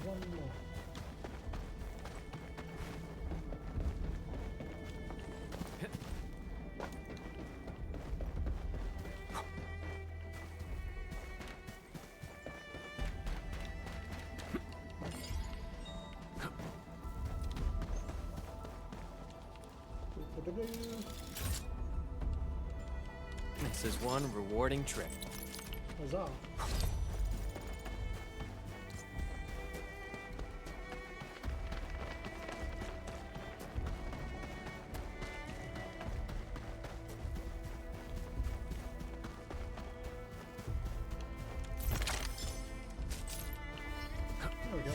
One more. This is one rewarding trip. Huzzah. There we go.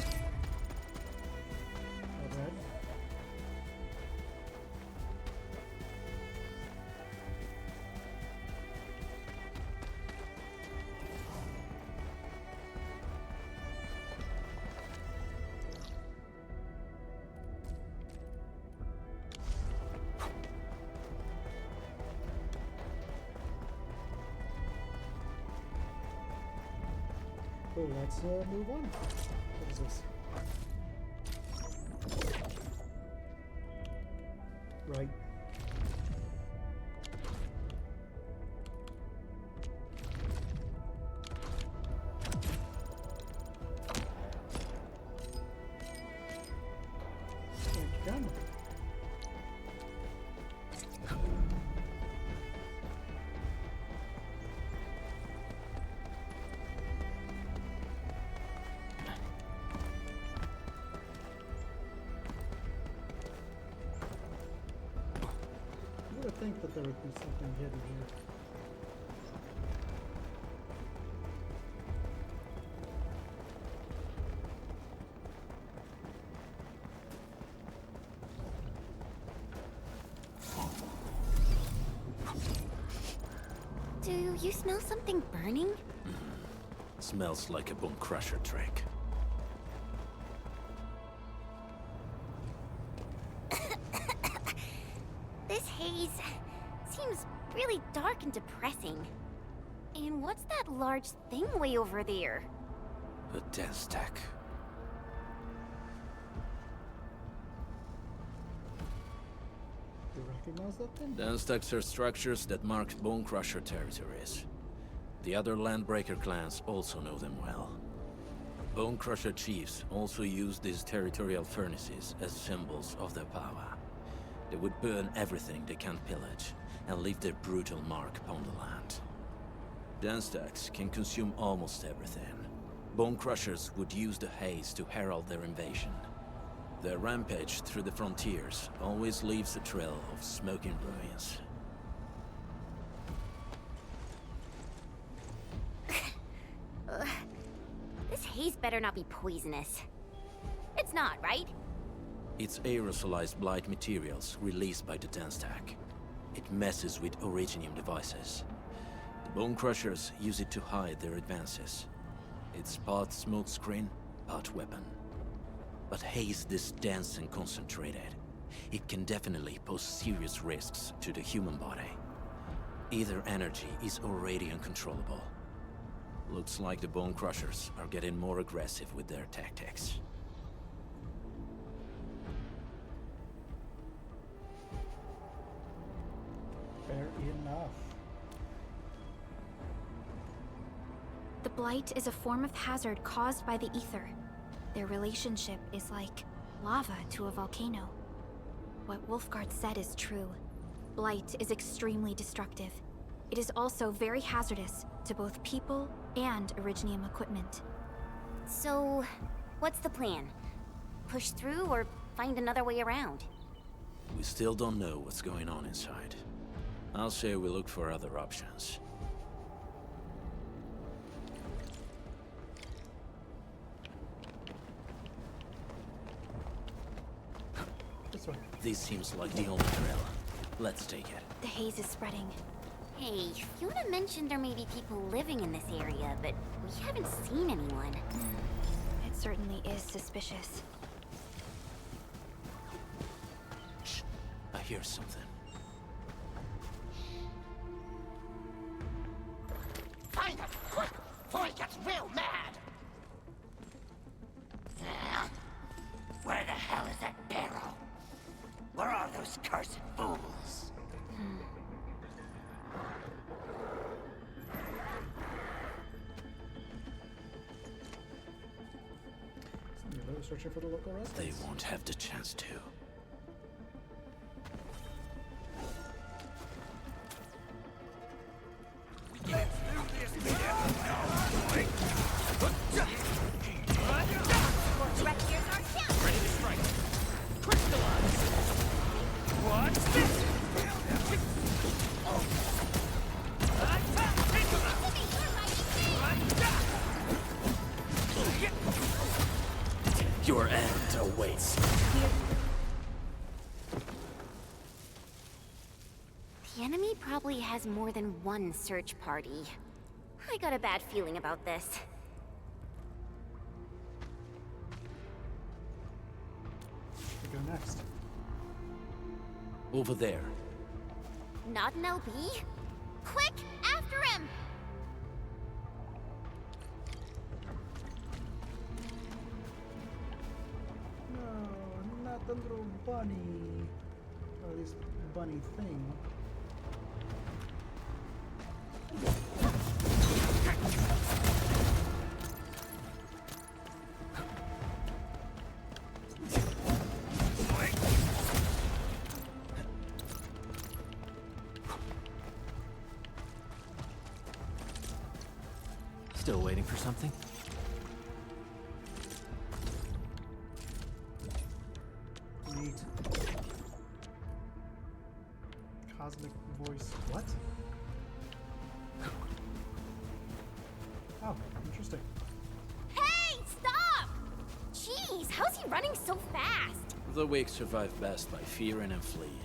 Not bad. Cool, let's move on. What is this? Right. Done. think that there would be something hidden here. Do you smell something burning? Smells like a bone crusher trick. This haze seems really dark and depressing. And what's that large thing way over there? A dense tech. You recognize that thing? Dense techs are structures that mark bone crusher territories. The other Landbreaker clans also know them well. Bone crusher chiefs also use these territorial furnaces as symbols of their power. They would burn everything they can pillage, and leave their brutal mark upon the land. Dense techs can consume almost everything. Bone crushers would use the haze to herald their invasion. Their rampage through the frontiers always leaves a trail of smoking ruins. This haze better not be poisonous. It's not, right? It's aerosolized blight materials released by the dense tech. It messes with Originium devices. The Bone Crushers use it to hide their advances. It's part smokescreen, part weapon. But haze this dense and concentrated. It can definitely pose serious risks to the human body. Either energy is already uncontrollable. Looks like the Bone Crushers are getting more aggressive with their tactics. Fair enough. The Blight is a form of hazard caused by the ether. Their relationship is like lava to a volcano. What Wolfguard said is true. Blight is extremely destructive. It is also very hazardous to both people and Originium equipment. So, what's the plan? Push through or find another way around? We still don't know what's going on inside. I'll say we look for other options. This way. This seems like the only trail. Let's take it. The haze is spreading. Hey, Fiona mentioned there may be people living in this area, but we haven't seen anyone. It certainly is suspicious. Shh. I hear something. Find it, quick, before he gets real mad! Where the hell is that barrel? Where are those cursed fools? You're searching for the local residents. They won't have the chance to. Ready to strike. Crystallize! What's this? Your end awaits. The enemy probably has more than one search party. I got a bad feeling about this. We go next. Over there. Not an LB? Quick, after him! No, not the little bunny. Or at least bunny thing. Still waiting for something? Neat. cosmic voice. What? Oh, interesting. Hey, stop! Jeez, how's he running so fast? The weak survive best by fearing and fleeing.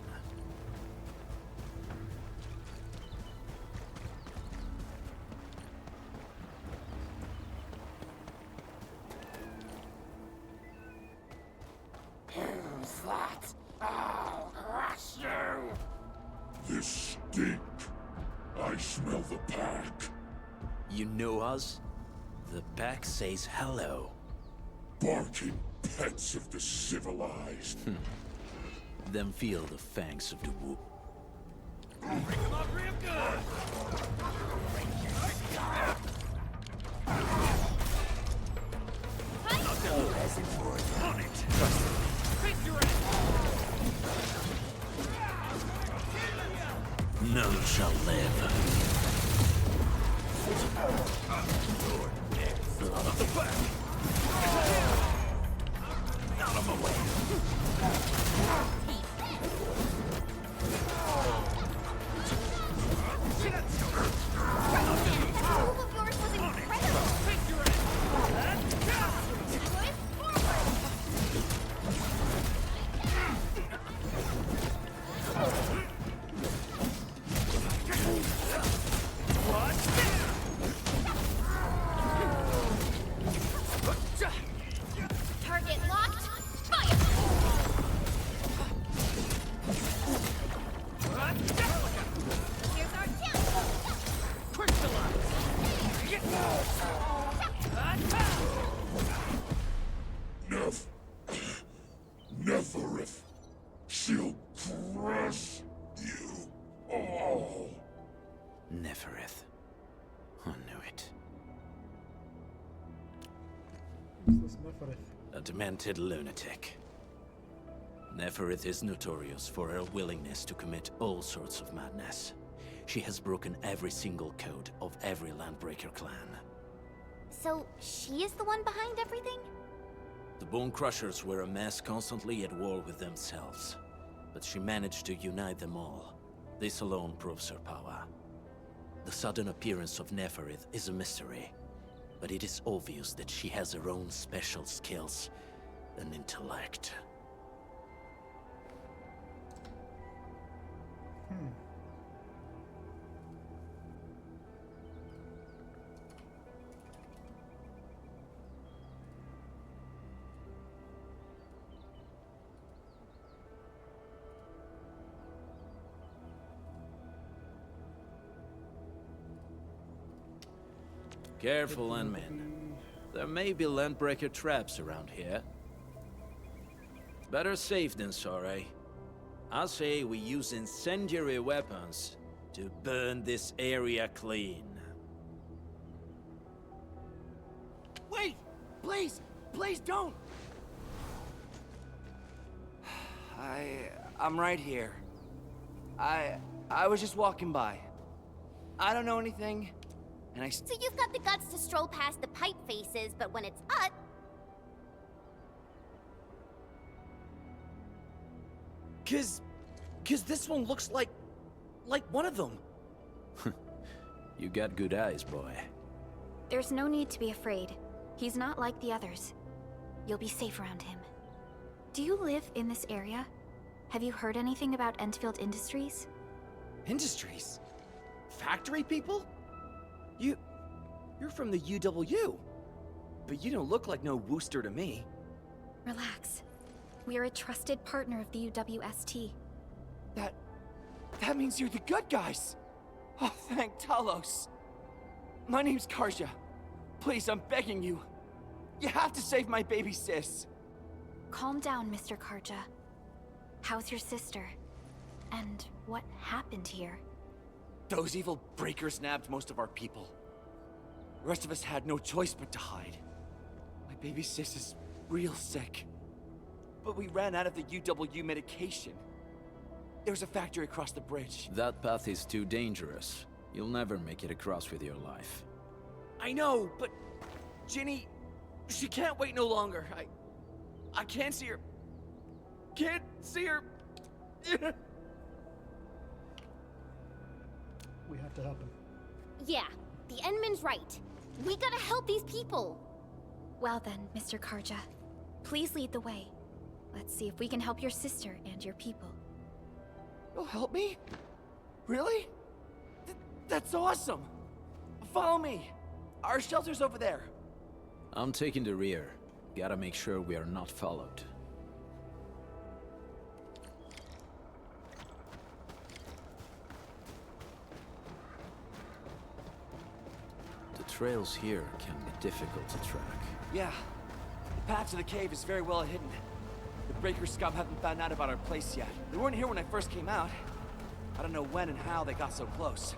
Who's that? I'll crush you! This stink. I smell the pack. You know us? The pack says hello. Barking pets of the civilized. Then feel the fangs of the wolf. Break them up real good! On it! Trust me. Face your None shall live. Out of the back! Out of my way! That move of yours was incredible! Target locked. Fire! Here's our Neferith. She'll crush you all. Neferith. I knew it. Who's this Neferith? A demented lunatic. Neferith is notorious for her willingness to commit all sorts of madness. She has broken every single code of every Landbreaker clan. So, she is the one behind everything? The Bone Crushers were a mess constantly at war with themselves. But she managed to unite them all. This alone proves her power. The sudden appearance of Neferith is a mystery. But it is obvious that she has her own special skills and intellect. Careful, Landman. There may be Landbreaker traps around here. Better safe than sorry. I say we use incendiary weapons to burn this area clean. Wait! Please! Please don't! I'm right here. I was just walking by. I don't know anything, and So you've got the guts to stroll past the pipe faces, but when it's us... Cause this one looks like one of them. You got good eyes, boy. There's no need to be afraid. He's not like the others. You'll be safe around him. Do you live in this area? Have you heard anything about Endfield Industries? Industries? Factory people? You're from the UW. But you don't look like no Wooster to me. Relax. We are a trusted partner of the UWST. That means you're the good guys. Oh, thank Talos. My name's Karja. Please, I'm begging you. You have to save my baby sis. Calm down, Mr. Karja. How's your sister? And what happened here? Those evil breakers nabbed most of our people. The rest of us had no choice but to hide. My baby sis is real sick. But we ran out of the UW medication. There's a factory across the bridge. That path is too dangerous. You'll never make it across with your life. I know, but Ginny, she can't wait no longer. I can't see her. Can't see her. We have to help him. Yeah, the Endman's right. We gotta help these people. Well then, Mr. Karja, please lead the way. Let's see if we can help your sister and your people. You'll help me? Really? That's awesome! Follow me! Our shelter's over there. I'm taking the rear. Gotta make sure we are not followed. The trails here can be difficult to track. Yeah. The path to the cave is very well hidden. The Breaker scum haven't found out about our place yet. They weren't here when I first came out. I don't know when and how they got so close.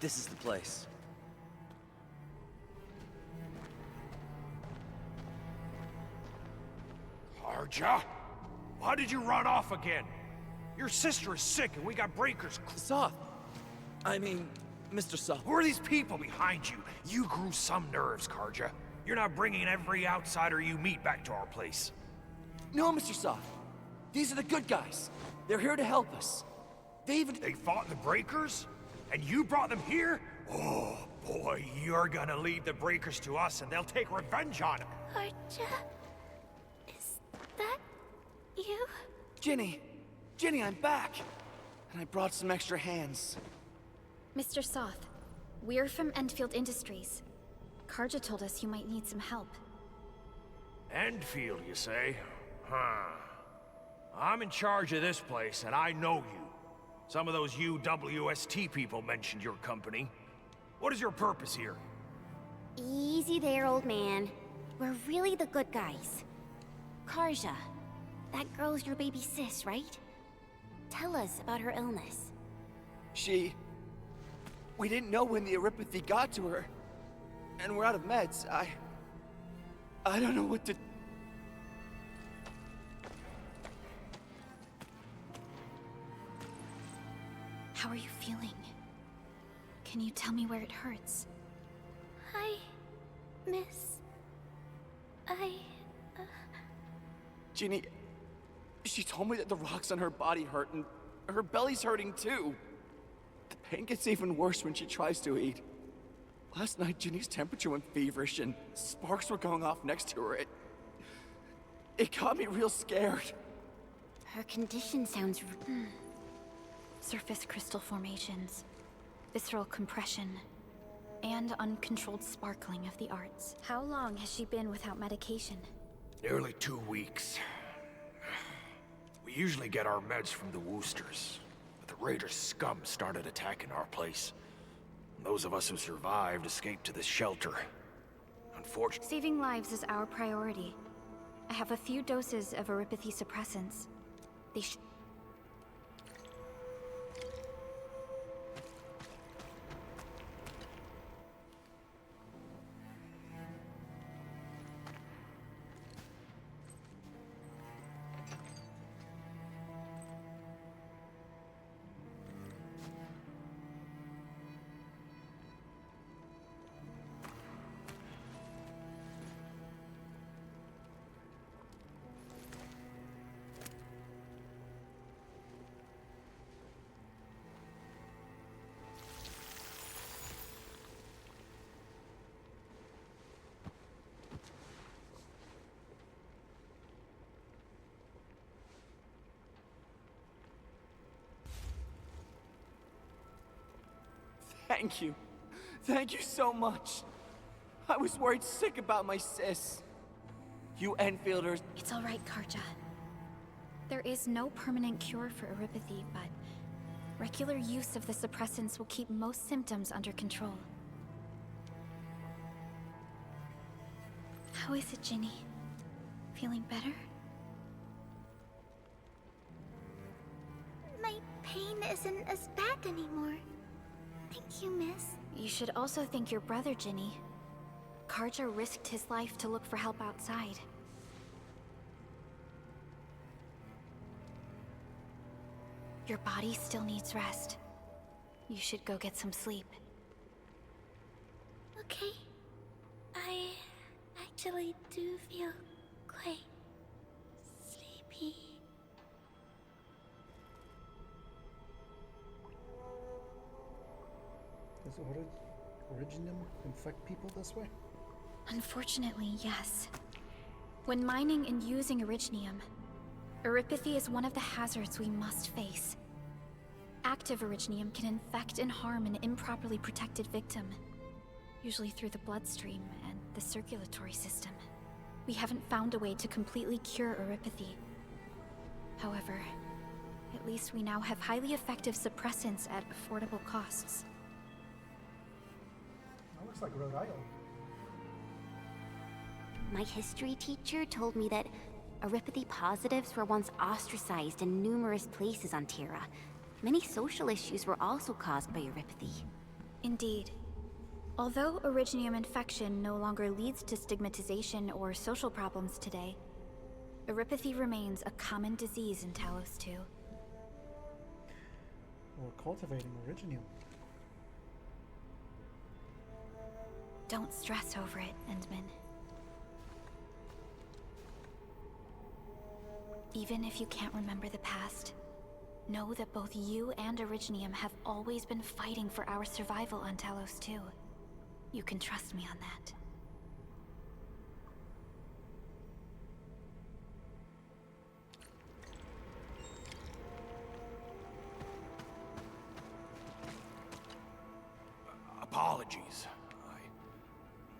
This is the place. Karja? Why did you run off again? Your sister is sick and we got breakers. Soth. I mean, Mr. Soth. Who are these people behind you? You grew some nerves, Karja. You're not bringing every outsider you meet back to our place. No, Mr. Soth. These are the good guys. They're here to help us. They fought the breakers? And you brought them here? Oh, boy, you're gonna lead the breakers to us and they'll take revenge on them. Karja, is that you? Ginny, I'm back. And I brought some extra hands. Mr. Soth, we're from Endfield Industries. Karja told us you might need some help. Endfield, you say? Huh. I'm in charge of this place, and I know you. Some of those UWST people mentioned your company. What is your purpose here? Easy there, old man. We're really the good guys. Karja, that girl's your baby sis, right? Tell us about her illness. We didn't know when the Aripathy got to her. And we're out of meds. I don't know what to... How are you feeling? Can you tell me where it hurts? Ginny, she told me that the rocks on her body hurt and her belly's hurting too. The pain gets even worse when she tries to eat. Last night, Ginny's temperature went feverish and sparks were going off next to her. It got me real scared. Her condition sounds... Surface crystal formations, visceral compression, and uncontrolled sparkling of the arts. How long has she been without medication? Nearly 2 weeks. We usually get our meds from the Woosters, but the Raider scum started attacking our place. Those of us who survived escaped to this shelter. Unfortunately... Saving lives is our priority. I have a few doses of Aripathy suppressants. They should... Thank you. Thank you so much. I was worried sick about my sis. You Enfielders... It's all right, Karja. There is no permanent cure for Aripathy, but regular use of the suppressants will keep most symptoms under control. How is it, Ginny? Feeling better? My pain isn't as bad anymore. Thank you, miss. You should also thank your brother, Ginny. Karja risked his life to look for help outside. Your body still needs rest. You should go get some sleep. Okay. I actually do feel quite sleepy. He... Does Originium infect people this way? Unfortunately, yes. When mining and using Originium, Eripathy is one of the hazards we must face. Active Originium can infect and harm an improperly protected victim, usually through the bloodstream and the circulatory system. We haven't found a way to completely cure Eripathy. However, at least we now have highly effective suppressants at affordable costs. That looks like Rhode Island. My history teacher told me that Eripathy positives were once ostracized in numerous places on Terra. Many social issues were also caused by Eripathy. Indeed. Although Originium infection no longer leads to stigmatization or social problems today, Eripathy remains a common disease in Talos 2. We're cultivating Originium. Don't stress over it, Endman. Even if you can't remember the past, know that both you and Originium have always been fighting for our survival on Talos 2. You can trust me on that. Apologies.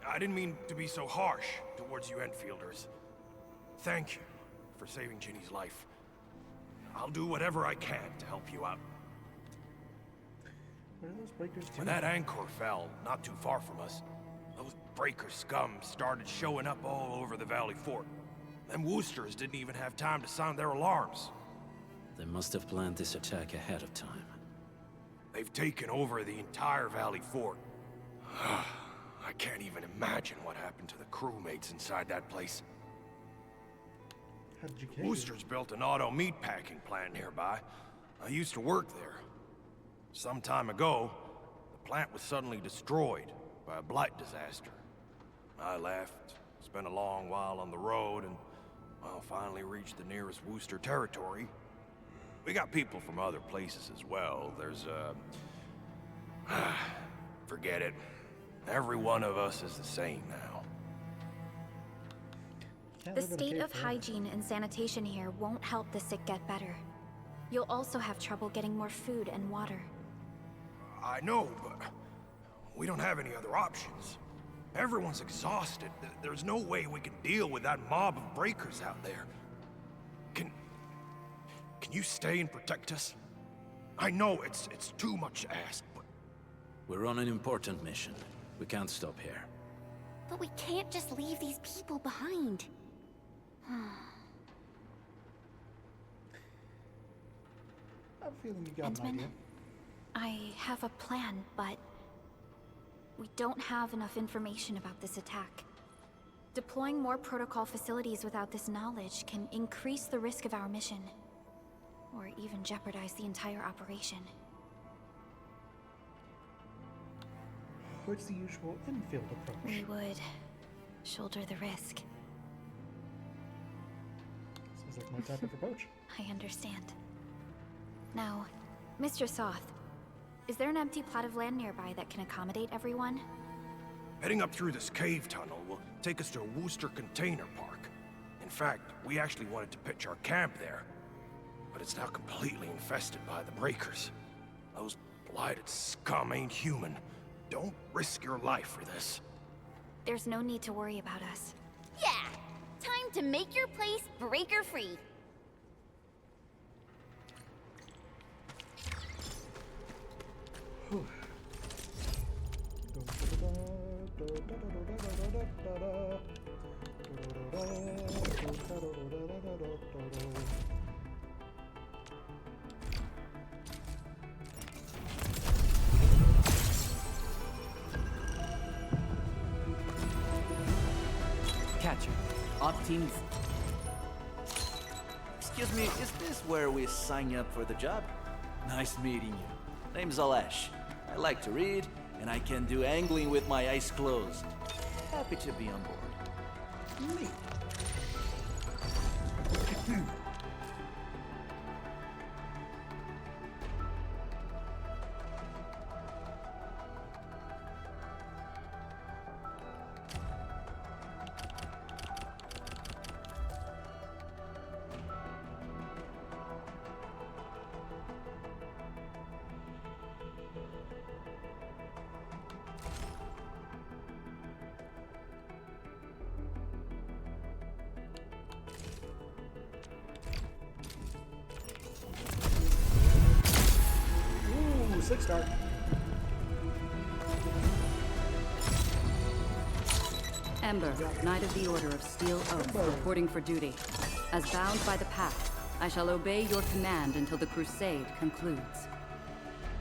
I didn't mean to be so harsh towards you Enfielders. Thank you for saving Ginny's life. I'll do whatever I can to help you out. Where are those breakers When that anchor fell, not too far from us, those breaker scum started showing up all over the Valley Fort. Them Woosters didn't even have time to sound their alarms. They must have planned this attack ahead of time. They've taken over the entire Valley Fort. I can't even imagine what happened to the crewmates inside that place. How did you The Woosters built an auto meatpacking plant nearby. I used to work there. Some time ago, the plant was suddenly destroyed by a blight disaster. I left, spent a long while on the road, and, well, finally reached the nearest Wooster territory. We got people from other places as well. There's, forget it. Every one of us is the same now. The state of hygiene and sanitation here won't help the sick get better. You'll also have trouble getting more food and water. I know, but we don't have any other options. Everyone's exhausted. There's no way we can deal with that mob of breakers out there. Can you stay and protect us? I know it's too much to ask, but... We're on an important mission. We can't stop here. But we can't just leave these people behind. I'm feeling you got an Endman, idea. I have a plan, but we don't have enough information about this attack. Deploying more protocol facilities without this knowledge can increase the risk of our mission, or even jeopardize the entire operation. What's the usual infield approach? We would shoulder the risk. Sounds like my type of approach. I understand. Now, Mr. Soth, is there an empty plot of land nearby that can accommodate everyone? Heading up through this cave tunnel will take us to a Wooster container park. In fact, we actually wanted to pitch our camp there. But it's now completely infested by the breakers. Those blighted scum ain't human. Don't risk your life for this. There's no need to worry about us. Yeah! Time to make your place breaker-free. Catcher. Op teams. Excuse me, is this where we sign up for the job? Nice meeting you. Name's Alesh. I like to read, and I can do angling with my eyes closed. Happy to be on board. Neat. start. Ember, Knight of the Order of Steel Oath, reporting for duty. As bound by the Pact, I shall obey your command until the crusade concludes.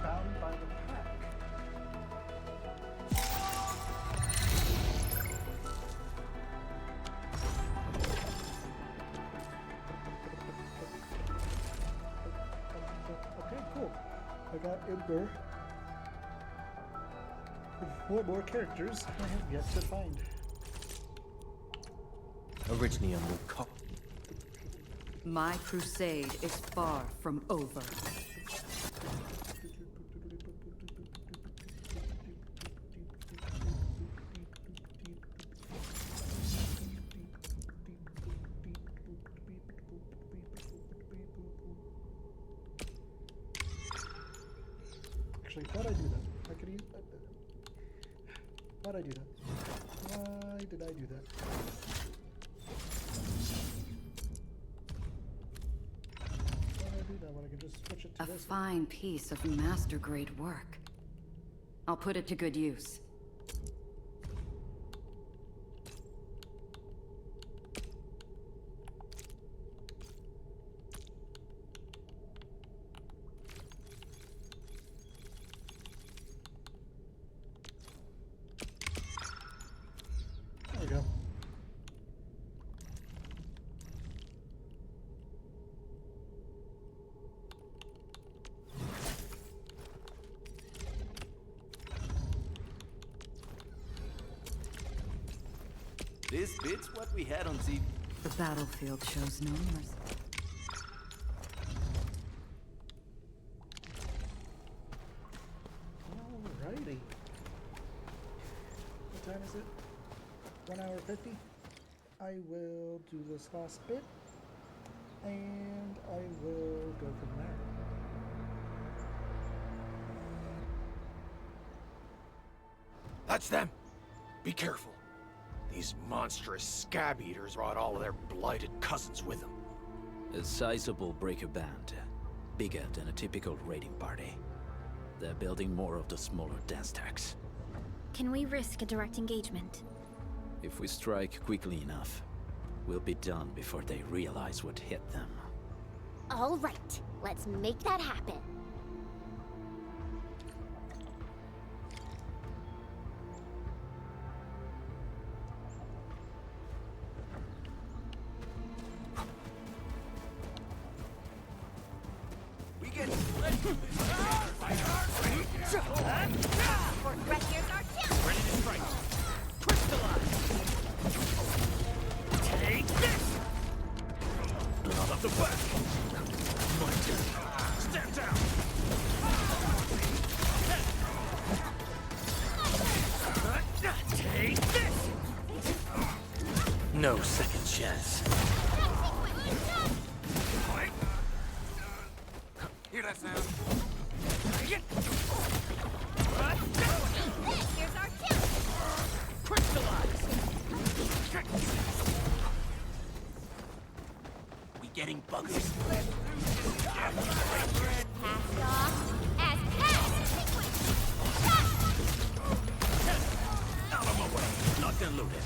Bound by the pack. Okay, cool. I got Ember. What more characters I have yet to find? Originium will call. My crusade is far from over. Actually, why'd I do that? I could use. Why'd I do that? Why did I do that? Why'd I do that when I could just switch it to A this? fine piece of master-grade work. I'll put it to good use. There we go. This bit's what we had on TV. The battlefield shows no mercy. Alrighty. What time is it? 1 hour 50? I will do this last bit, and I will go from there. That's them! Be careful. These monstrous scab eaters brought all of their blighted cousins with them. A sizable breaker band, bigger than a typical raiding party. They're building more of the smaller dance tags. Can we risk a direct engagement? If we strike quickly enough, we'll be done before they realize what hit them. All right, let's make that happen. We get ready for this. Ready to strike. Crystallize. Take this. Blood up the back. My turn. Stand down. Take this. No second chance. Hear that sound? Here's our chance. Crystallize. We getting buggers? Passed off as passed. Out of my way. Locked and loaded.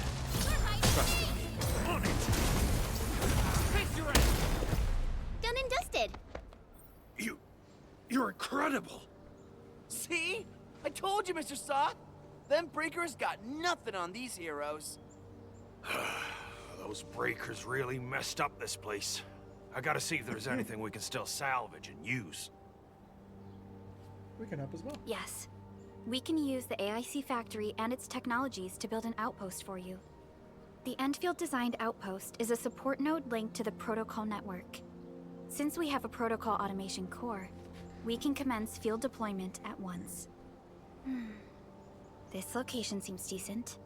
Trust in me. On it. Face your ass. Done and dusted. You're incredible. See? I told you, Mr. Soth. Them breakers got nothing on these heroes. Those breakers really messed up this place. I gotta see if there's anything we can still salvage and use. We can help as well. Yes. We can use the AIC factory and its technologies to build an outpost for you. The Endfield designed outpost is a support node linked to the protocol network. Since we have a protocol automation core, we can commence field deployment at once. This location seems decent.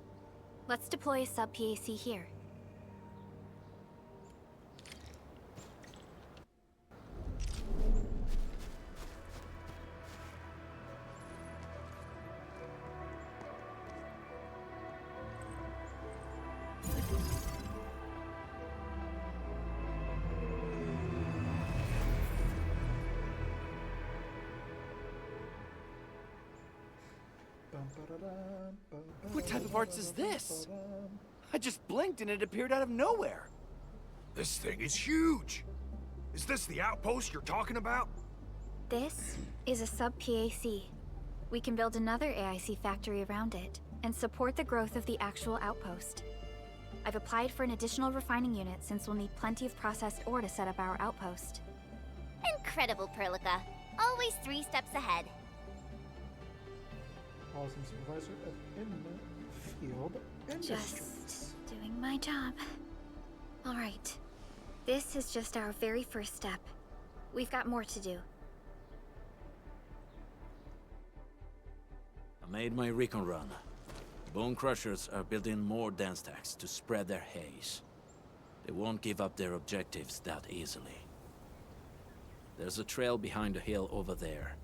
Let's deploy a sub-PAC here. What type of arts is this? I just blinked and it appeared out of nowhere. This thing is huge. Is this the outpost you're talking about? This is a sub-PAC. We can build another AIC factory around it and support the growth of the actual outpost. I've applied for an additional refining unit since we'll need plenty of processed ore to set up our outpost. Incredible, Perlica. Always 3 steps ahead. Awesome supervisor of Endfield Industries. Just doing my job. All right. This is just our very first step. We've got more to do. I made my recon run. Bone Crushers are building more dance stacks to spread their haze. They won't give up their objectives that easily. There's a trail behind the hill over there.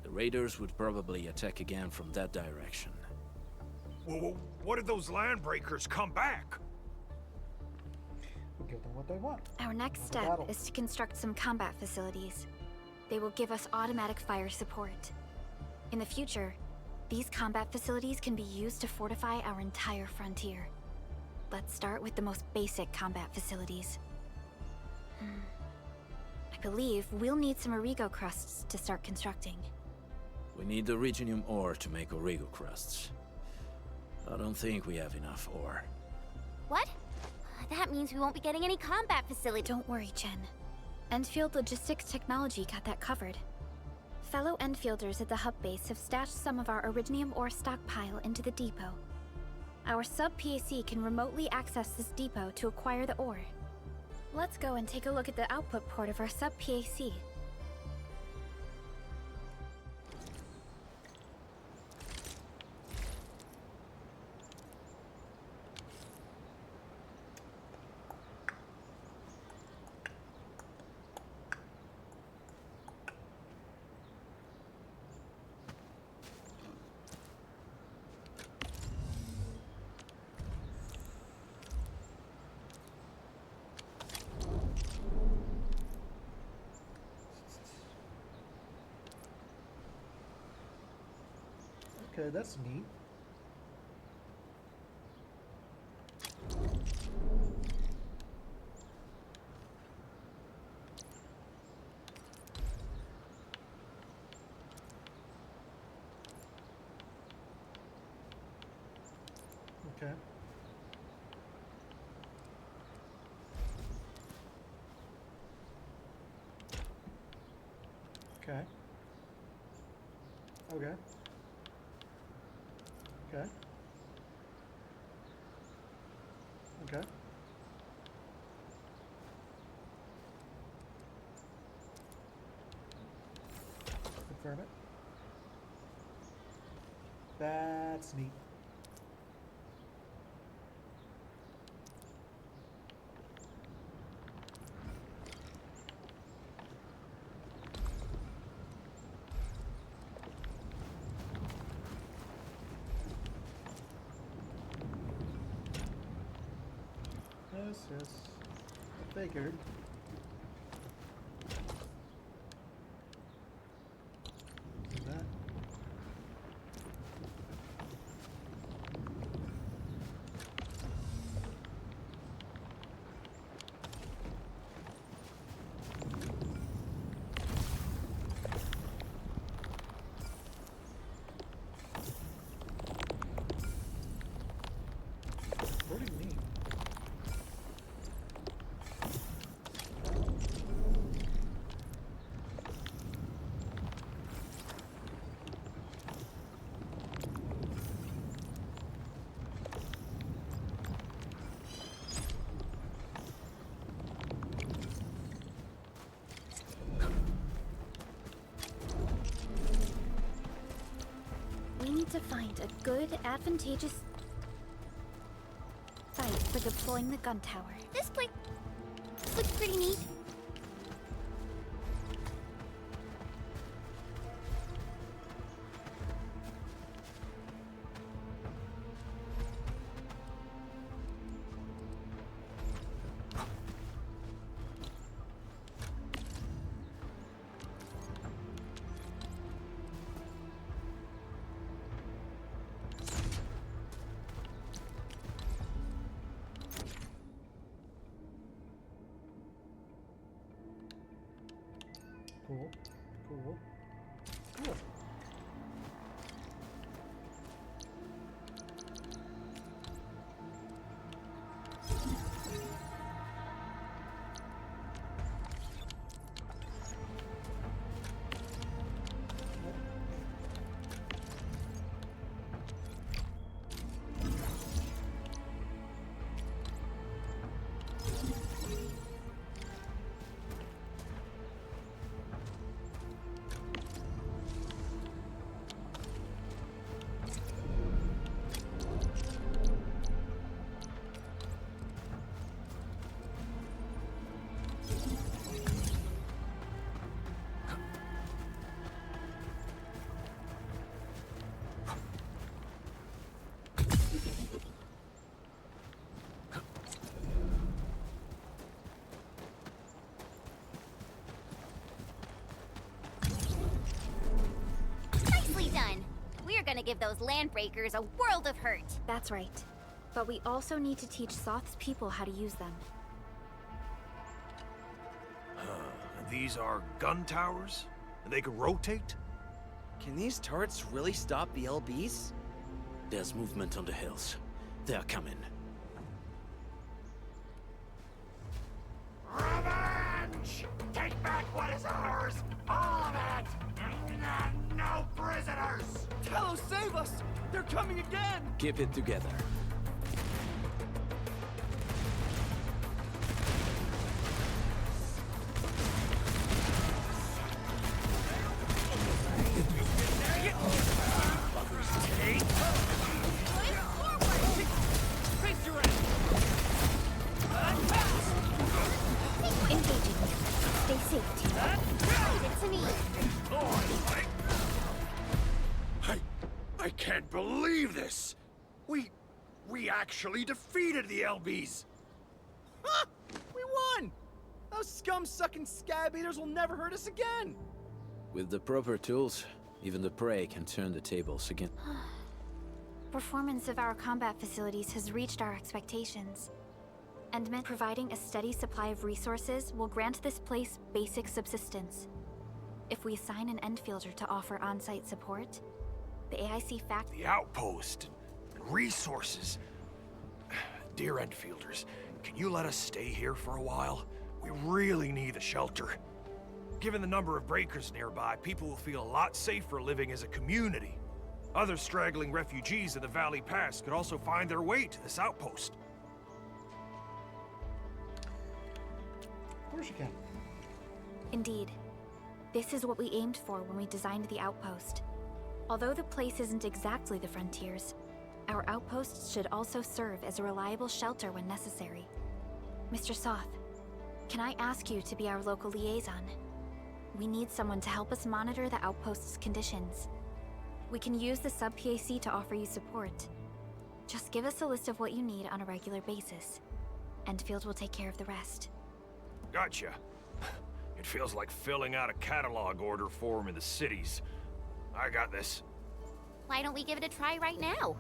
The raiders would probably attack again from that direction. Well, what if those landbreakers come back? We'll give them what they want. Our next Another step battle. is to construct some combat facilities. They will give us automatic fire support. In the future, these combat facilities can be used to fortify our entire frontier. Let's start with the most basic combat facilities. I believe we'll need some Origo crusts to start constructing. We need the Originium ore to make Origo crusts. I don't think we have enough ore. What? That means we won't be getting any combat facility. Don't worry, Chen. Endfield Logistics Technology got that covered. Fellow Enfielders at the hub base have stashed some of our Originium ore stockpile into the depot. Our sub-PAC can remotely access this depot to acquire the ore. Let's go and take a look at the output port of our sub-PAC. Okay, that's neat. Okay. Okay. Okay. Okay. Okay. Confirm it. That's neat. Yes. I figured. Do that. What do you mean? We need to find a good, advantageous site for deploying the gun tower. This looks pretty neat. Cool. Nicely done. We're gonna give those landbreakers a world of hurt. That's right. But we also need to teach Soth's people how to use them. These are gun towers? And they can rotate? Can these turrets really stop the LBs? There's movement on the hills. They're coming. Revenge! Take back what is ours! All of it! No prisoners! Talos, save us! They're coming again! Keep it together. Engaging. Stay safe, team. Leave it to me. I can't believe this! We actually defeated the LBs! Huh! We won! Those scum-sucking scab eaters will never hurt us again! With the proper tools, even the prey can turn the tables again. Performance of our combat facilities has reached our expectations. And providing a steady supply of resources will grant this place basic subsistence. If we assign an Endfielder to offer on-site support, the AIC fact— The outpost and resources. Dear Endfielders, can you let us stay here for a while? We really need a shelter. Given the number of breakers nearby, people will feel a lot safer living as a community. Other straggling refugees of the Valley Pass could also find their way to this outpost. Of course you can. Indeed. This is what we aimed for when we designed the outpost. Although the place isn't exactly the frontiers, our outposts should also serve as a reliable shelter when necessary. Mr. Soth, can I ask you to be our local liaison? We need someone to help us monitor the outpost's conditions. We can use the sub-PAC to offer you support. Just give us a list of what you need on a regular basis. Endfield will take care of the rest. Gotcha. It feels like filling out a catalog order form in the cities. I got this. Why don't we give it a try right now?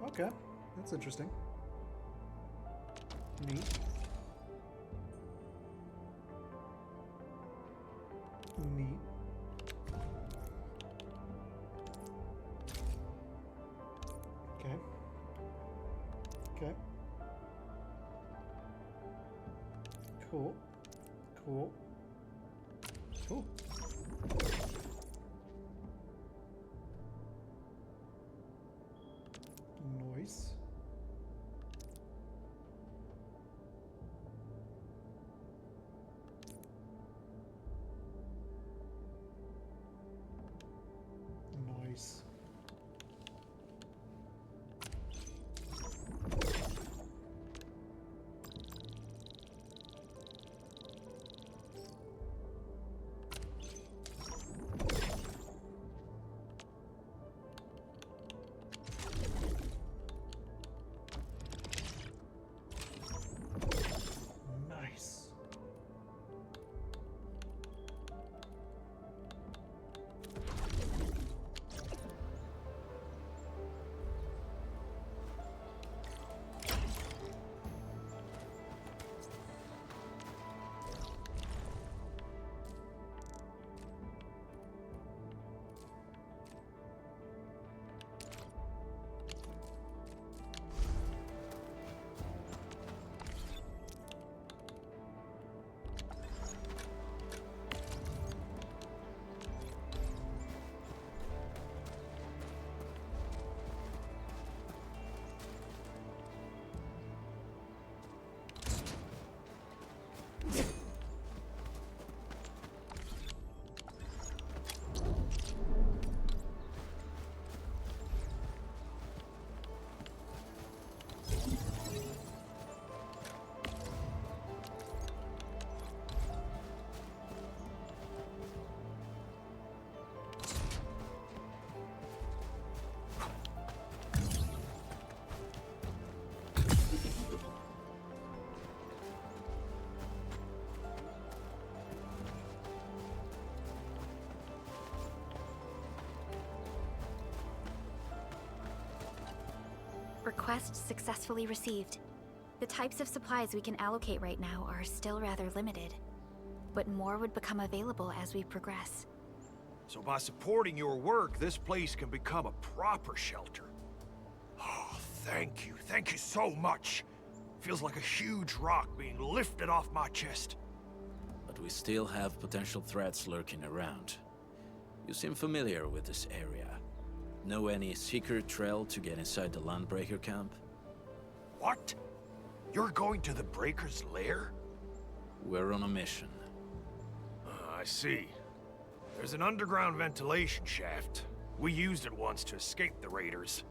Okay, that's interesting. Neat. Neat. Okay. Okay. Cool. Cool. Cool. Nice. Nice. Request successfully received. The types of supplies we can allocate right now are still rather limited, but more would become available as we progress. So by supporting your work, this place can become a proper shelter. Oh, thank you. Thank you so much. Feels like a huge rock being lifted off my chest. But we still have potential threats lurking around. You seem familiar with this area. Know any secret trail to get inside the Landbreaker camp? What? You're going to the Breaker's lair? We're on a mission. I see. There's an underground ventilation shaft. We used it once to escape the raiders.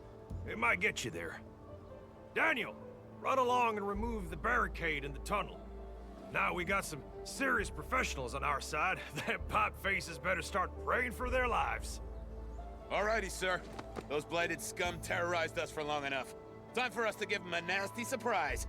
It might get you there. Daniel, run along and remove the barricade in the tunnel. Now we got some serious professionals on our side. Them pipe faces better start praying for their lives. Alrighty, sir. Those blighted scum terrorized us for long enough. Time for us to give them a nasty surprise.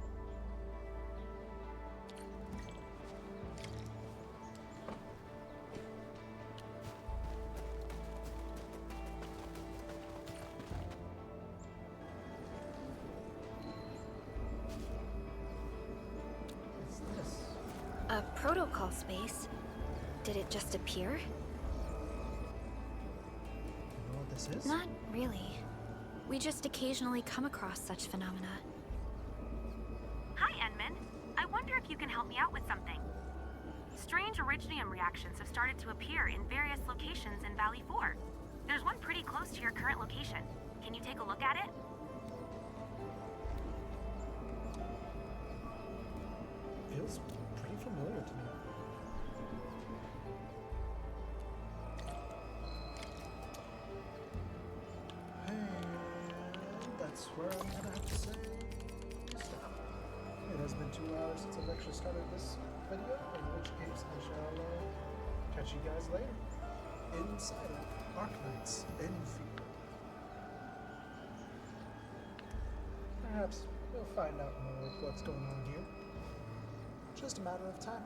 A protocol space? Did it just appear? You know what this is? Not really. We just occasionally come across such phenomena. Hi, Enman. I wonder if you can help me out with something. Strange originium reactions have started to appear in various locations in Valley 4. There's one pretty close to your current location. Can you take a look at it? Feels pretty familiar to me. And that's where I'm gonna have to say stop. It has been 2 hours since I've actually started this video, in which case I shall catch you guys later inside of Arknights Endfield. Perhaps we'll find out more of what's going on here. Just a matter of time.